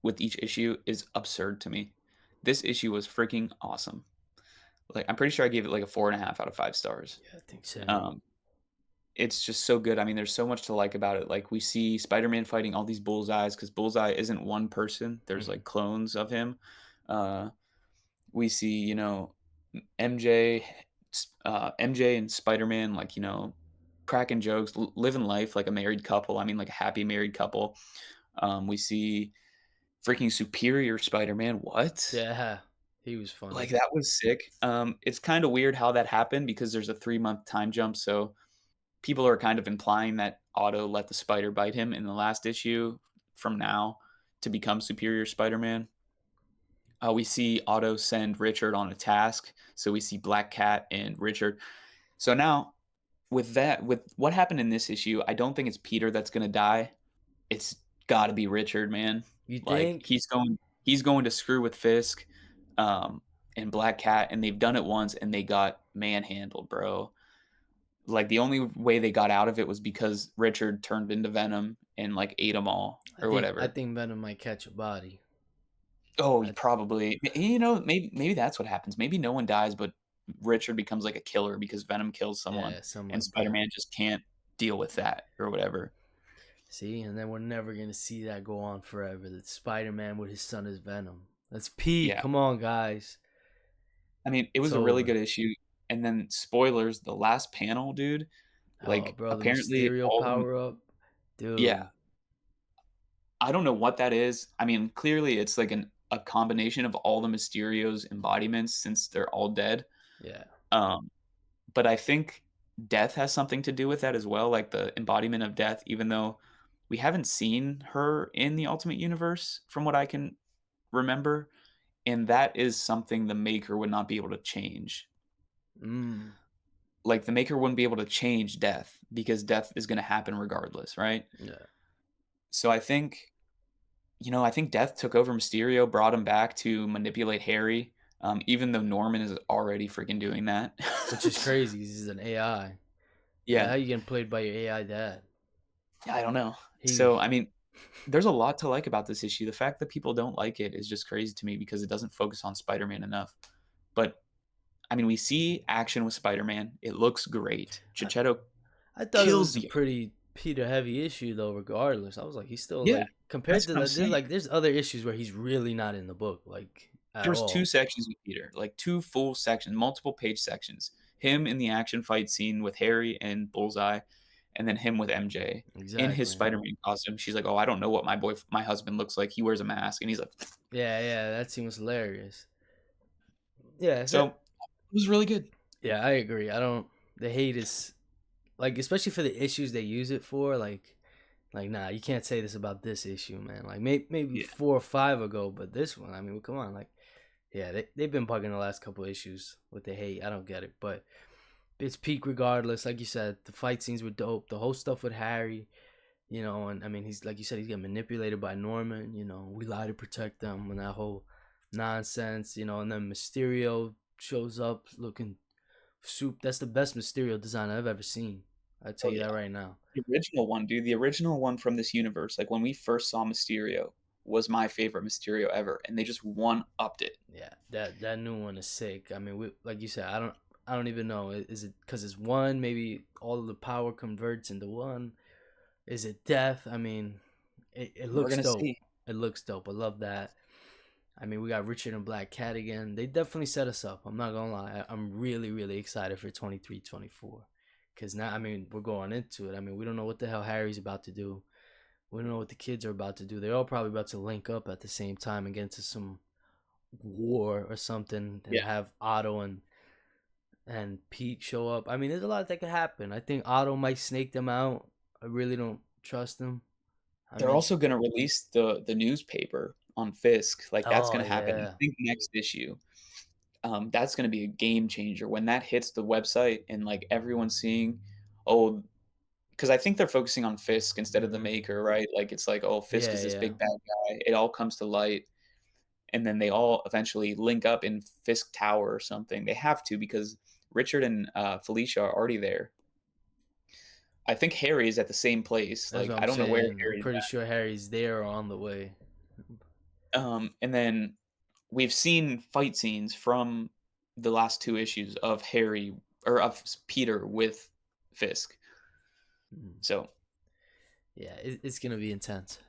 with each issue is absurd to me. This issue was freaking awesome. Like, I'm pretty sure I gave it, like, a 4.5 out of 5 stars. Yeah, I think same. Um, it's just so good. I mean, there's so much to like about it. Like, we see Spider-Man fighting all these Bullseyes because Bullseye isn't one person. There's, Hmm. like, clones of him. Uh, we see, MJ, MJ and Spider-Man, like, cracking jokes, living life like a married couple. I mean, like a happy married couple. We see freaking Superior Spider-Man. What? Yeah, he was Like, funny. that was sick. It's kinda weird how that happened because there's a 3-month time jump, so people are kind of implying that Otto let the spider bite him in the last issue from now to become Superior Spider-Man. We see Otto send Richard on a task, so we see Black Cat and Richard. So now, with what happened in this issue, I don't think it's Peter that's gonna die. It's gotta be Richard, man. You Like, think? he's going to screw with Fisk, and Black Cat, and they've done it once, and they got manhandled, bro. Like, the only way they got out of it was because Richard turned into Venom and, like, ate them all I or think I whatever. think Venom might catch a body. Oh, I, probably. Maybe that's what happens. Maybe no one dies, but Richard becomes, like, a killer because Venom kills someone, yeah, something and like that. Spider-Man just can't deal with that or whatever. See, and then we're never gonna see that go on forever. That Spider-Man with his son is Venom. That's peak. Yeah. Come on, guys. I mean, it It's was a really over. good issue, and then spoilers, the last panel, dude, Oh, like, bro, the apparently Mysterio all the power up, yeah, dude. I don't know what that is. I mean, clearly it's like a combination of all the Mysterio's embodiments since they're all dead. Yeah. Um, but I think Death has something to do with that as well, like the embodiment of Death, even though we haven't seen her in the Ultimate Universe from what I can remember, and that is something the Maker would not be able to change. Mm. Like, the Maker wouldn't be able to change Death because Death is gonna happen regardless, right? Yeah. So I think Death took over Mysterio, brought him back to manipulate Harry, even though Norman is already freaking doing that. Which is crazy. 'Cause he's an AI. Yeah, Yeah, how you getting played by your AI dad? I don't know. He. So, I mean, there's a lot to like about this issue. The fact that people don't like it is just crazy to me because it doesn't focus on Spider-Man enough. But, I mean, we see action with Spider-Man. It looks great. I, Chichetto I thought it kills was a the pretty Peter heavy issue though. Regardless, I was like, he's still yeah, like compared that's to what I'm there's saying. like there's other issues where he's really not in the book like at There's 2 all. sections with Peter, like 2 full sections, multiple page sections. Him in the action fight scene with Harry and Bullseye, and then him with MJ in his Exactly. Spider-Man costume. She's like, "Oh, I don't know what my husband looks like. He wears a mask." And he's like Yeah, yeah, that seems hilarious. Yeah, so, it was really good. yeah, I agree. I don't. The hate is like, especially for the issues they use it for. Like, nah, you can't say this about this issue, man. Like, maybe Yeah. 4 or 5 ago, but this one, I mean, well, come on, like, yeah, they've been bugging the last couple issues with the hate. I don't get it, but it's peak regardless. Like you said, the fight scenes were dope. The whole stuff with Harry, and I mean, he's like you said, he's getting manipulated by Norman. We lie to protect them, and that whole nonsense. And then Mysterio shows up looking soup. That's the best Mysterio design I've ever seen. I tell Oh, you yeah. that right now. The original one, dude, the original one from this universe, like, when we first saw Mysterio, was my favorite Mysterio ever, and they just one-upped it. Yeah, that new one is sick. I mean, like you said, I don't even know. Is it because it's one? Maybe all of the power converts into one. Is it death? I mean, it We're looks gonna dope. see. It looks dope. I love that. I mean, we got Richard and Black Cat again. They definitely set us up. I'm not gonna lie. I'm really, really excited for 23, 24. Because now, I mean, we're going into it. I mean, we don't know what the hell Harry's about to do. We don't know what the kids are about to do. They're all probably about to link up at the same time and get into some war or something and Yeah. have Otto and Pete show up. I mean, there's a lot that could happen. I think Otto might snake them out. I really don't trust him. I They're mean, also gonna release the newspaper on Fisk, like, that's oh gonna happen, I yeah, think next issue. That's gonna be a game changer when that hits the website and, like, everyone's seeing, oh, because I think they're focusing on Fisk instead of the hmm, Maker, right? Like, it's like, "Oh, Fisk yeah, is this yeah. big bad guy." It all comes to light, and then they all eventually link up in Fisk Tower or something. They have to because Richard and, Felicia are already there. I think Harry is at the same place, That's like, what I'm I don't know where saying. I'm Harry's pretty sure Harry's there or on the way. at. And then we've seen fight scenes from the last 2 issues of Harry or of Peter with Fisk. Mm. So, Yeah, it's gonna be intense.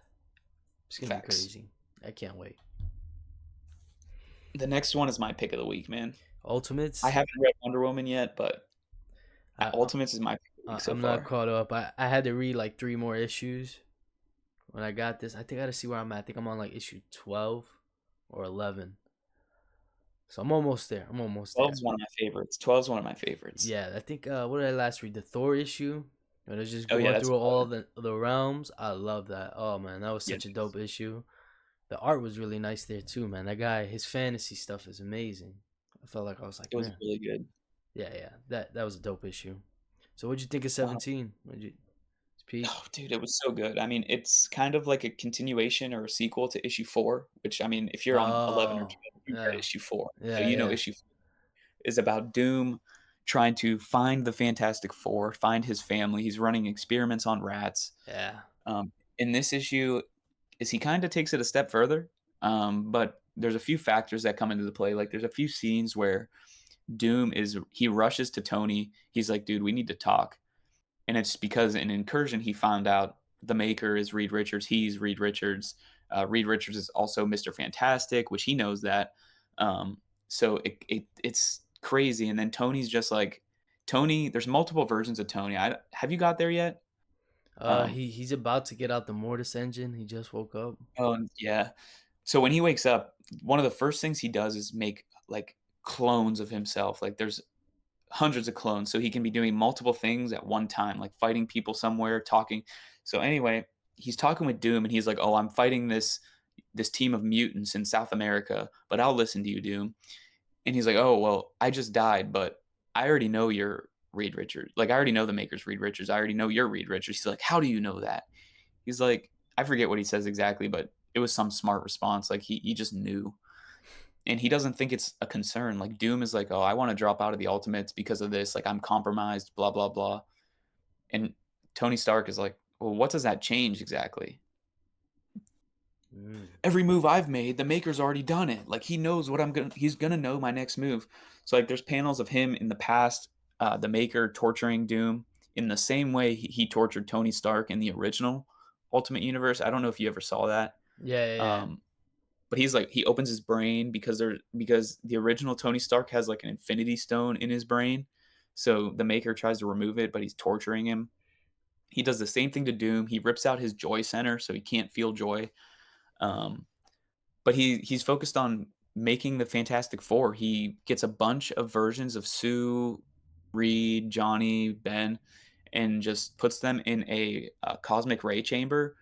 It's gonna be facts. crazy. I can't wait. The next one is my pick of the week, man. I Ultimates. haven't read Wonder Woman yet, but I, Ultimates is my pick of the week so I'm not far. caught up. I had to read like 3 more issues when I got this. I think I gotta see where I'm at. I think I'm on like issue 12 or 11. So I'm almost there. I'm almost 12 there. is one of my favorites. 12 is one of my favorites. Yeah, I think what did I last read? The Thor issue. When it's just Oh, yeah, going that's through all solid. of the realms. I love that. Oh man, that was Yeah, such a dope issue. The art was really nice there too, man. That guy, his fantasy stuff is amazing. I felt like I was like, it was man, really good. yeah, yeah, that was a dope issue. So what'd you think of Wow. 17? What'd you peak? Oh, dude, it was so good. I mean, it's kind of like a continuation or a sequel to issue 4, which, I mean, if you're on 11 or Oh, 12, you read yeah, issue 4. So yeah, you know yeah, issue 4 is about Doom trying to find the Fantastic Four, find his family. He's running experiments on rats. yeah. In this issue, is he kind of takes it a step further, but there's a few factors that come into the play. Like there's a few scenes where Doom is he rushes to Tony. He's like, "Dude, we need to talk." And it's because in Incursion he found out the maker is Reed Richards. He's Reed Richards. Reed Richards is also Mr. Fantastic, which he knows that. So it's crazy. And then Tony's just like Tony. There's multiple versions of Tony. Have you got there yet? Um, He's about to get out the Mortis engine. He just woke up. oh yeah. So when he wakes up, one of the first things he does is make like clones of himself. Like there's hundreds of clones, so he can be doing multiple things at one time, like fighting people somewhere, talking. So anyway, he's talking with Doom, and he's like, "Oh, I'm fighting this team of mutants in South America, but I'll listen to you, Doom." And he's like, "Oh, well, I just died, but I already know you're Reed Richards. Like, I already know the maker's Reed Richards. I already know you're Reed Richards." He's like, "How do you know that?" He's like, I forget what he says exactly, but it was some smart response. Like he just knew, and he doesn't think it's a concern. Like Doom is like, "Oh, I want to drop out of the Ultimates because of this. Like I'm compromised, blah blah blah." And Tony Stark is like, "Well, what does that change exactly?" Mm. Every move I've made, the maker's already done it. Like he knows what I'm gonna. He's gonna know my next move. So like, there's panels of him in the past, the maker torturing Doom in the same way he tortured Tony Stark in the original Ultimate Universe. I don't know if you ever saw that. Yeah, yeah, yeah. Um, but he's like he opens his brain because the original Tony Stark has like an Infinity Stone in his brain. So the Maker tries to remove it, but he's torturing him. He does the same thing to Doom. He rips out his joy center so he can't feel joy. Um, but he's focused on making the Fantastic Four. He gets a bunch of versions of Sue, Reed, Johnny, Ben, and just puts them in a cosmic ray chamber,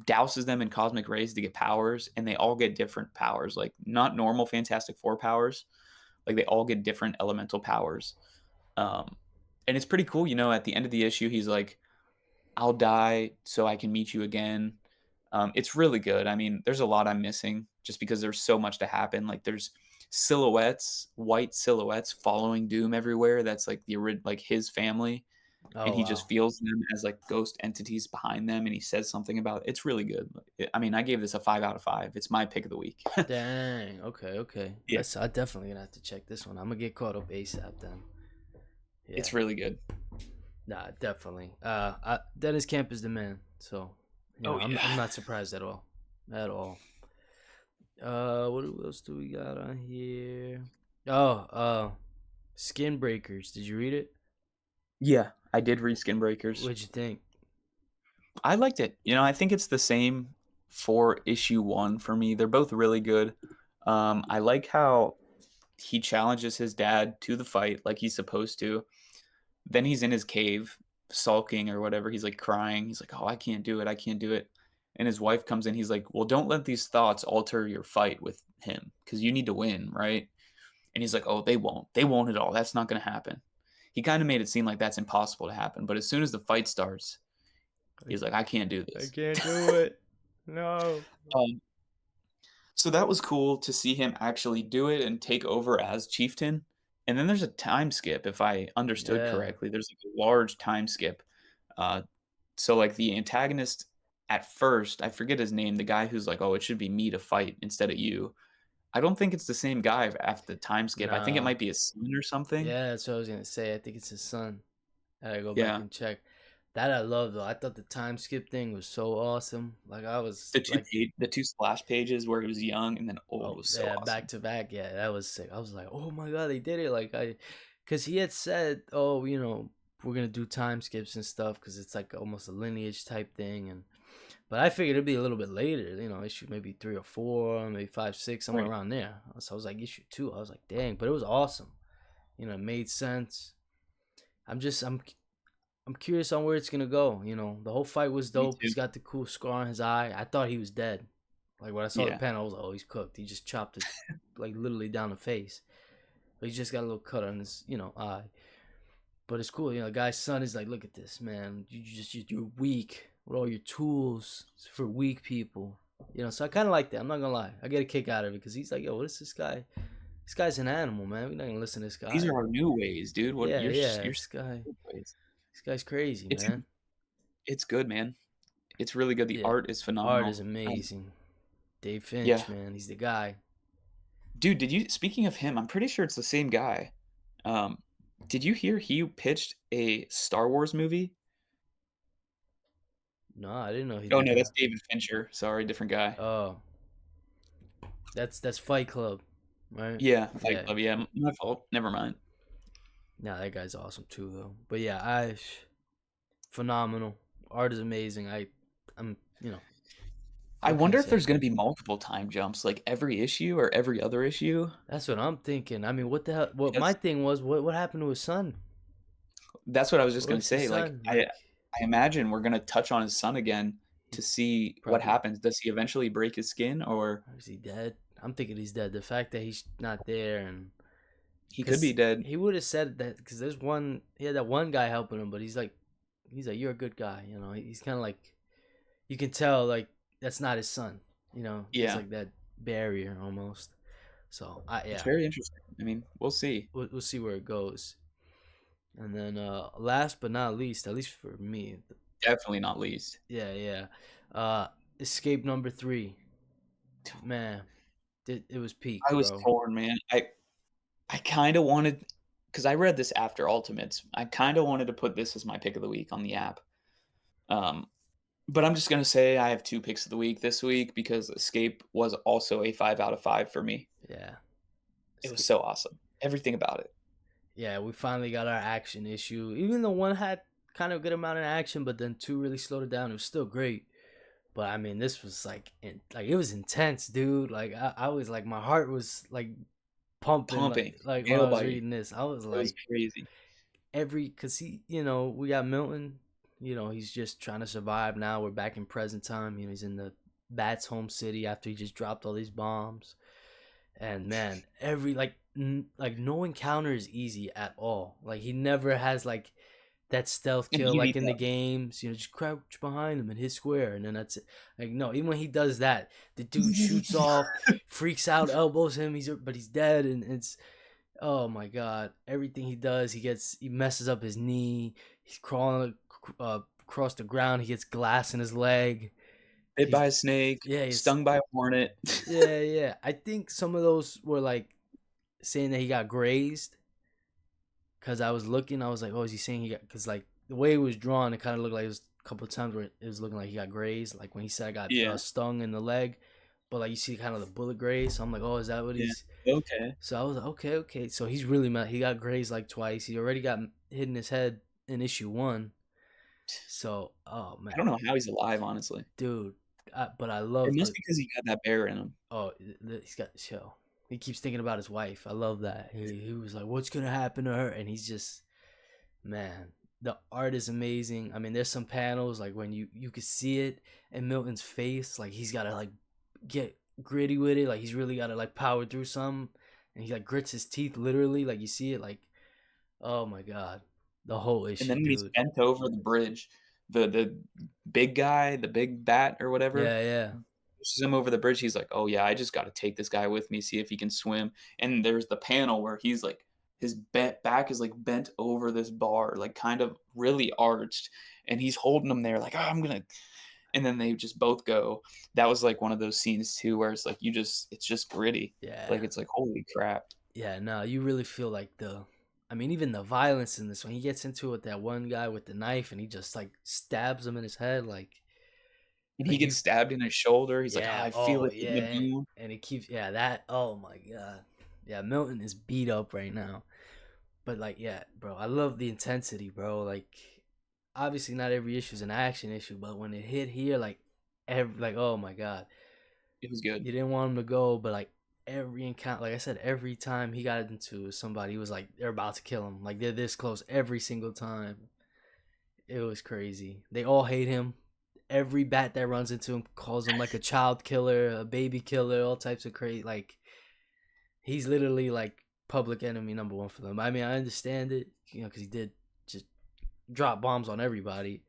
douses them in cosmic rays to get powers, and they all get different powers, like not normal Fantastic Four powers. Like they all get different elemental powers. Um, and it's pretty cool, at the end of the issue, he's like, I'll die so I can meet you again. It's really good. I mean, there's a lot I'm missing just because there's so much to happen. Like there's silhouettes, white silhouettes following Doom everywhere. That's like like his family, and Oh he just wow. feels them as like ghost entities behind them, and he says something about it. It's really good. I mean, I gave this a 5 out of 5. It's my pick of the week. Dang. Okay, okay. Yeah, I definitely gonna have to check this one. I'm gonna get caught up ASAP then. Yeah. it's really good. Nah, definitely. Dennis Camp is the man. So, Oh I'm yeah. not surprised at all. At all. What else do we got on here? Oh, Skin Breakers. Did you read it? Yeah, I did read Skin Breakers. What'd you think? I liked it. I think it's the same for issue 1 for me. They're both really good. I like how he challenges his dad to the fight like he's supposed to. Then he's in his cave sulking or whatever. He's like crying. He's like, "Oh, I can't do it. I can't do it." And his wife comes in. He's like, "Well, don't let these thoughts alter your fight with him because you need to win, right?" And he's like, "Oh, they won't. They won't at all. That's not going to happen." He kind of made it seem like that's impossible to happen. But as soon as the fight starts, I, he's like, "I can't do I this." can't do it. No. Um, so that was cool to see him actually do it and take over as chieftain. And then there's a time skip, if I understood Yeah. correctly. There's like a large time skip. Uh, so like the antagonist at first, I forget his name, the guy who's like, "Oh, it should be me to fight instead of you." I don't think it's the same guy after the time skip. I think it Nah. might be his son or something. Yeah, that's what I was gonna say. I think it's his son. I gotta go back Yeah. and check. That I love though. I thought the time skip thing was so awesome. Like I was like, The 2 splash pages where he was young and then old oh was so yeah, back awesome. to back. Yeah, that was sick. I was like, oh my god, they did it. Cause he had said, oh, we're gonna do time skips and stuff, cause it's like almost a lineage type thing. And but I figured it'd be a little bit later. Issue maybe 3 or 4, maybe 5, 6, somewhere Right. around there. So I was like issue 2. I was like, dang, but it was awesome. It made sense. I'm curious on where it's gonna go. The whole fight was Me dope. too. He's got the cool scar on his eye. I thought he was dead. Like when I saw the Yeah. panel, I was like, oh, he's cooked. He just chopped it, like literally down the face. But he's just got a little cut on his, eye. But it's cool. The guy's son is like, look at this, man. You're weak with all your tools. It's for weak people. So I kind of like that. I'm not gonna lie. I get a kick out of it because he's like, yo, what is this guy? This guy's an animal, man. We're not gonna listen to this These guy. are our new ways, dude. What Yeah, yeah. you're This guy, old ways. this guy's crazy, It's man. it's good, man. It's really good. The Yeah, art is art is phenomenal. amazing. Dave Yeah. Finch, man, he's the guy. Dude, did you speaking of him, I'm pretty sure it's the same guy. Um, did you hear he pitched a Star Wars movie? No, I didn't know he Oh, did no, that's that. David Fincher. Sorry, different guy. Oh, that's Fight Club, right? Yeah, Fight Yeah. Club. Yeah, my fault. Never mind. Nah, that guy's awesome too, though. But yeah, phenomenal. Art is amazing. I'm, I what can I wonder if say? there's gonna be multiple time jumps, like every issue or every other issue, That's what I'm thinking. I mean, what the hell? What my because thing was, what happened to his son? that's what I was just gonna What's his say. Like, son I like? I imagine we're gonna touch on his son again He to see what probably happens. Does he eventually break his skin, or is he dead? I'm thinking he's dead. The fact that he's not there, and he could be because dead? he would have said that, because he had that one guy helping him, but he's like, you're a good guy. He's kind of like, you can tell like that's not his son. There's Yeah, like that barrier almost. So it's yeah, very interesting. I mean, we'll see. we'll see where it goes. And then last but not least, at least for me, Definitely not least. yeah, yeah, uh, Escape number 3, man, it was peak, I was bro. torn, man. I kinda wanted, because I read this after Ultimates. I kinda wanted to put this as my pick of the week on the app. Um, but I'm just gonna say I have 2 picks of the week this week because Escape was also a 5 out of 5 for me. Yeah, It was Escape. so awesome. Everything about it. Yeah, we finally got our action issue. Even though one had kind of a good amount of action, but then 2 really slowed it down. It was still great. But I mean, this was like it was intense, dude. Like I was like, my heart was like pumping, Pumping, like when I nail was biting. reading this. I was It was like, crazy. cause we got Milton. He's just trying to survive now. We're back in present time. He's in the Bat's home city after he just dropped all these bombs. And man, every like no encounter is easy at all. Like he never has like that stealth An kill easy like in the dub. games. Just crouch behind him and hit square, and then that's it. Like no, even when he does that, the dude shoots off, freaks out, elbows him. But he's dead, and it's, oh my god, everything he does, he messes up his knee. He's crawling across the ground. He gets glass in his leg. Bit He's by a snake, yeah, he's stung by a hornet. yeah, yeah. I think some of those were like saying that he got grazed, because I was looking. I was like, oh, is he saying he got? Because like the way it was drawn, it kind of looked like it was a couple of times where it was looking like he got grazed. Like when he said I got Yeah, stung in the leg, but like you see kind of the bullet graze. So I'm like, oh, is that what yeah. he's? Okay. So I was like, okay, okay. So he's really mad. He got grazed like twice. He already got hit in his head in issue 1. So oh I don't man, know how he's alive, honestly. dude. But I It love must the be because he got that bear in him. oh he's got the show. He keeps thinking about his wife. I love that. He was like, what's gonna happen to her? And he's just, man, the art is amazing. I mean, there's some panels like when you could see it in Milton's face, like he's gotta like get gritty with it, like he's really gotta like power through some, and he like grits his teeth literally, like you see it, like, oh my god, the whole And issue, then when he's dude. bent over the bridge, the big guy, the big bat or whatever, Yeah, yeah, pushes him over the bridge. He's like, "Oh yeah, I just got to take this guy with me, see if he can swim." And there's the panel where he's like, his back is like bent over this bar, like kind of really arched, and he's holding him there, like, "Oh, I'm gonna." and then they just both go. That was, like, one of those scenes too where it's like it's just gritty. Yeah. Like, it's like, "Holy crap." Yeah, no, you really feel like I mean, even the violence in this when he gets into it with that one guy with the knife and he just like stabs him in his head, And he like gets you, stabbed in his shoulder, he's like, "Ah, yeah, I feel oh it in the yeah, bone." and it keeps, yeah, that, oh my god, yeah, Milton is beat up right now, but like, yeah, bro, I love the intensity, bro. Like, obviously, not every issue is an action issue, but when it hit here, like, like, oh my god, It was good. you didn't want him to go, but like every encounter, like I said, every time he got into somebody, he was like they're about to kill him. Like they're this close every single time. It was crazy. They all hate him. Every bat that runs into him calls him like a child killer, a baby killer, all types of crazy. Like he's literally like public enemy number one for them. I mean, I understand it, because he did just drop bombs on everybody.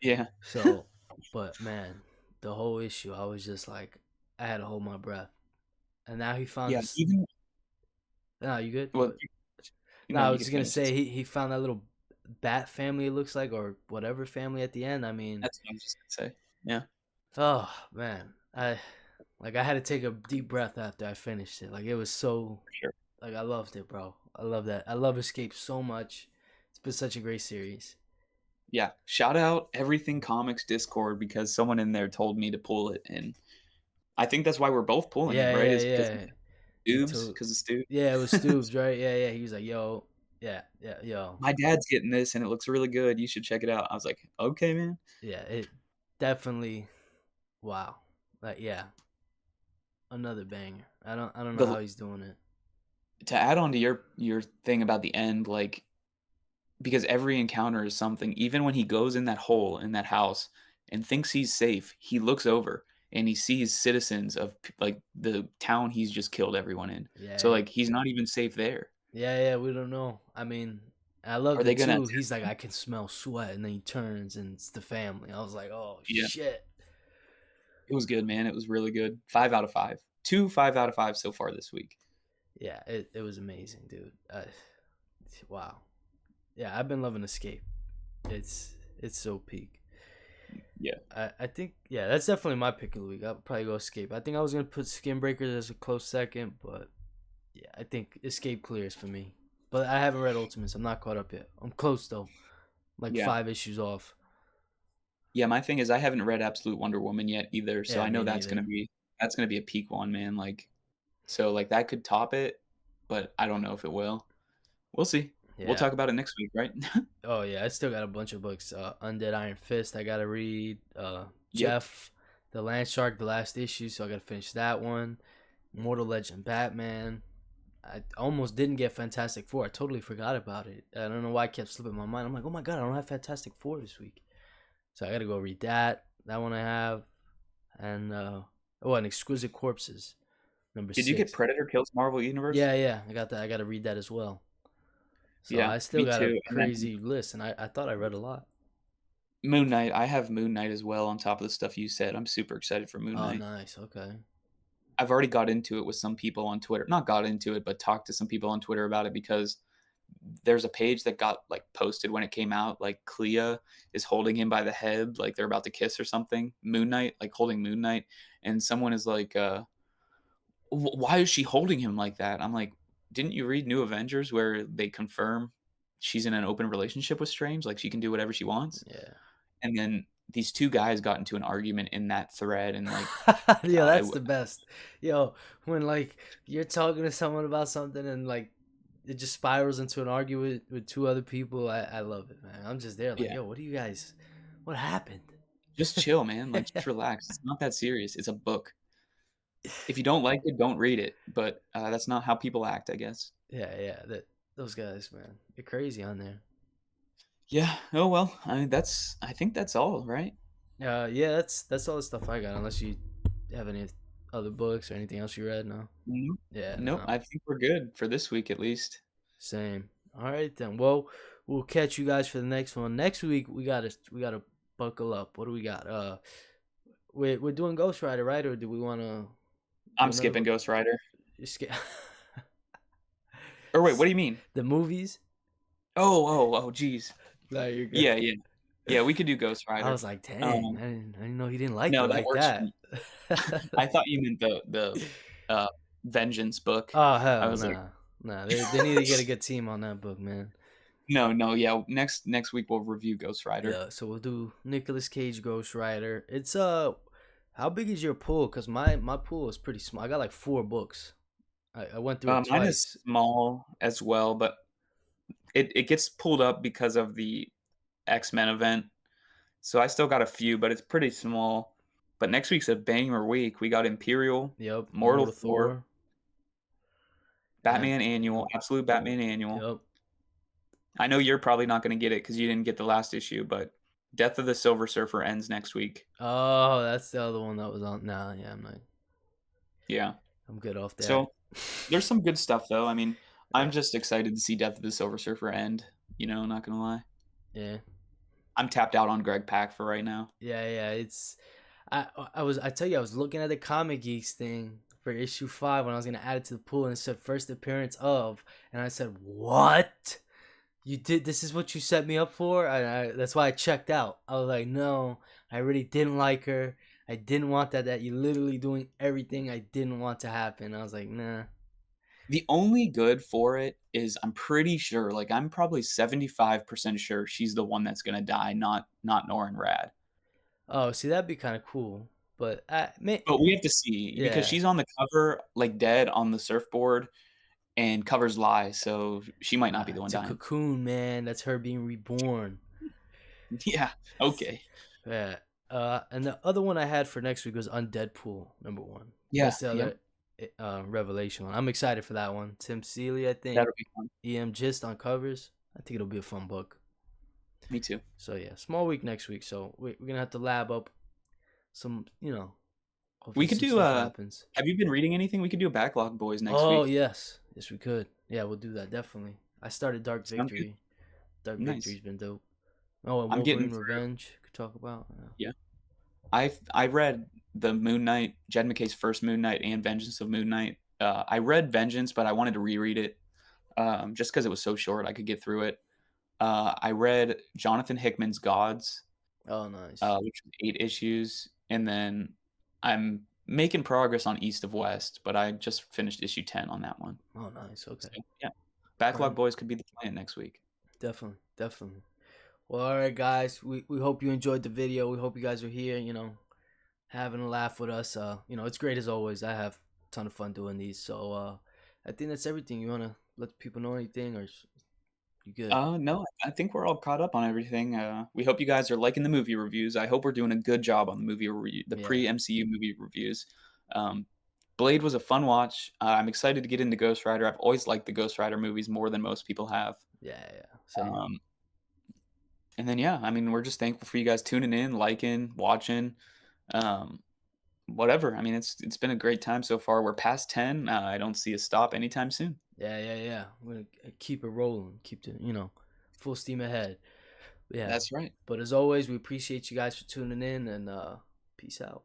Yeah. So, but man, the whole issue, I was just like, I had to hold my breath. And now he found Yeah, this. even Nah, you good? well, No, I you was could just gonna finish say this. he found that little bat family. It looks like, or whatever family at the end. I mean, That's what I was just gonna say. Yeah, oh man, I had to take a deep breath after I finished it. Like it was so, for sure. like I loved it, bro. I love that. I love Escape so much. It's been such a great series. Yeah, shout out Everything Comics Discord because someone in there told me to pull it, and I think that's why we're both pulling it, Yeah, right? yeah, Is because yeah. He Dubes, told. because it's Dubes. Yeah, it was Stoops, right? Yeah, yeah. He was like, "Yo, yeah, yeah, yo, "My dad's getting this, and it looks really good. You should check it out." I was like, "Okay, man." yeah." It definitely. Wow. Like, yeah, another banger. I don't know The how he's doing it. To add on to your thing about the end, like, because every encounter is something, even when he goes in that hole in that house and thinks he's safe, he looks over and he sees citizens of like the town he's just killed everyone in. So Yeah, like he's not even safe there. yeah, yeah. We don't know. I mean, I Are loved they it gonna too. attack He's like, him? I can smell sweat, and then he turns, and it's the family. I was like, oh Yeah, shit. it was good, man. It was really good. 5 out of 5. Two 5 out of 5 so far this week. Yeah, it was amazing, dude. Wow. Yeah, I've been loving Escape. It's so peak. Yeah, I think, yeah, that's definitely my pick of the week. I'll probably go Escape. I think I was gonna put Skin Breakers as a close second, but yeah, I think Escape clears for me. But I haven't read Ultimates. I'm not caught up yet. I'm close though. Like yeah, 5 issues off. yeah. My thing is I haven't read Absolute Wonder Woman yet either, so Yeah, I know me neither. that's gonna be a peak one, man. Like so, like that could top it, but I don't know if it will. We'll see. We'll Yeah. talk about it next week, right? Oh yeah, I still got a bunch of books. Undead Iron Fist, I gotta read. Yep. Jeff, the Land Shark, the last issue, so I gotta finish that one. Mortal Legend Batman. I almost didn't get Fantastic Four. I totally forgot about it. I don't know why it kept slipping my mind. I'm like, oh my god, I don't have Fantastic Four this week. So I gotta go read that. That one I have. And oh, and Exquisite Corpses, number Did you get 6. Predator Kills Marvel Universe? Yeah, yeah, I got that. I gotta read that as well. So Yeah, I still me got a too, and then crazy list, and I thought I read a lot. Moon Knight, I have Moon Knight as well on top of the stuff you said. I'm super excited for Moon Oh, Knight. nice. Okay. I've already got into it with some people on Twitter. Not got into it, but talked to some people on Twitter about it because there's a page that got like posted when it came out. Like Clea is holding him by the head, like they're about to kiss or something. Moon Knight, like holding Moon Knight, and someone is like, "Why is she holding him like that?" I'm like, "Didn't you read New Avengers where they confirm she's in an open relationship with Strange? Like she can do whatever she wants?" Yeah. And then these two guys got into an argument in that thread, and like, Yo, God, that's the best. Yo, when like you're talking to someone about something and like it just spirals into an argument with two other people, I love it, man. I'm just there like, yeah, yo, what do you guys what happened? just chill, man. Like, Yeah, just relax. It's not that serious. It's a book. If you don't like it, don't read it. But that's not how people act, I guess. yeah. Those guys, man. They're crazy on there. Yeah. Oh well. I mean, I think that's all, right? Yeah, that's all the stuff I got, unless you have any other books or anything else you read, no? Nope. Yeah, Nope. no. I think we're good for this week, at least. Same. All right then. Well, we'll catch you guys for the next one. Next week we gotta buckle up. What do we got? We're doing Ghost Rider, right? Or do we want to do I'm another skipping book? Ghost Rider. Just get Or wait, what do you mean? the movies. Oh, oh, oh, geez. No, you're good. Yeah, yeah. Yeah, we could do Ghost I Rider. was like, dang, Um, I didn't know he didn't like no, it that like works for that. me. I thought you meant uh, Vengeance book. Oh I hell was like nah, nah. They need to get a good team on that book, man. no, no, yeah, next week we'll review Ghost Rider. Yeah, so we'll do Nicolas Cage Ghost Rider. It's how big is your pool? Cause my pool is pretty small. I got like 4 books. I went through it Mine is twice. small as well, but it gets pulled up because of the X-Men event. So I still got a few, but it's pretty small. But next week's a banger week. We got Imperial, Yep, Mortal Immortal Thor, Thor, and Batman Annual, Absolute Batman Annual. yep. I know you're probably not going to get it because you didn't get the last issue, but Death of the Silver Surfer ends next week. Oh, that's the other one that was on. Nah, yeah, Yeah. I'm good off that. So there's some good stuff though. I mean, I'm Yeah, just excited to see Death of the Silver Surfer end. Not gonna lie. yeah, I'm tapped out on Greg Pak for right now. yeah. It's I tell you I was looking at the Comic Geeks thing for issue 5 when I was gonna add it to the pool and it said first appearance of, and I said what? You did this is what you set me up for? That's why I checked out. I was like, no, I really didn't like her. I didn't want that. You literally doing everything I didn't want to happen. I was like, nah. The only good for it is I'm pretty sure, like I'm probably 75% sure she's the one that's gonna die, not Norrin Rad. Oh, see, that'd be kind of cool. But But we have to see because yeah, she's on the cover, like dead on the surfboard, and covers lie, so she might not be the one it's a dying. cocoon, man. That's her being reborn. Yeah. Okay. Yeah. And the other one I had for next week was Undeadpool #1. Yeah. That's the Yep. other Revelation one. I'm excited for that one. Tim Seeley, I think. That'll be fun. Gist on covers. I think it'll be a fun book. Me too. So yeah, small week next week. So we're gonna have to lab up some, hopefully We could some do. stuff happens. Have you been reading anything? We could do a backlog boys next Oh week. yes, yes we could. Yeah, we'll do that definitely. I started Dark Sounds good. Victory. Dark Nice. Victory's been dope. Oh, and I'm getting Wolverine through. Revenge could talk about. Yeah. Yeah. I read the Moon Knight, Jed McKay's first Moon Knight, and Vengeance of Moon Knight. I read Vengeance, but I wanted to reread it just because it was so short. I could get through it. I read Jonathan Hickman's Gods, Oh, nice. which was 8 issues, and then I'm making progress on East of West, but I just finished issue 10 on that one. Oh, nice. So Okay. yeah, All Backlog right. Boys could be the plan next week. Definitely, definitely. Well, all right, guys. We hope you enjoyed the video. We hope you guys are here. Having a laugh with us. It's great as always. I have a ton of fun doing these. So, I think that's everything. You wanna let people know anything, or you good? No, I think we're all caught up on everything. We hope you guys are liking the movie reviews. I hope we're doing a good job on the the Yeah. pre MCU movie reviews. Um, Blade was a fun watch. I'm excited to get into Ghost Rider. I've always liked the Ghost Rider movies more than most people have. Yeah. Yeah. Same. Um, and then yeah, I mean, we're just thankful for you guys tuning in, liking, watching, um, whatever. I mean, it's been a great time so far. We're past 10. I don't see a stop anytime soon. Yeah. Yeah. Yeah. We're gonna keep it rolling. Keep the full steam ahead. Yeah. That's right. But as always, we appreciate you guys for tuning in and peace out.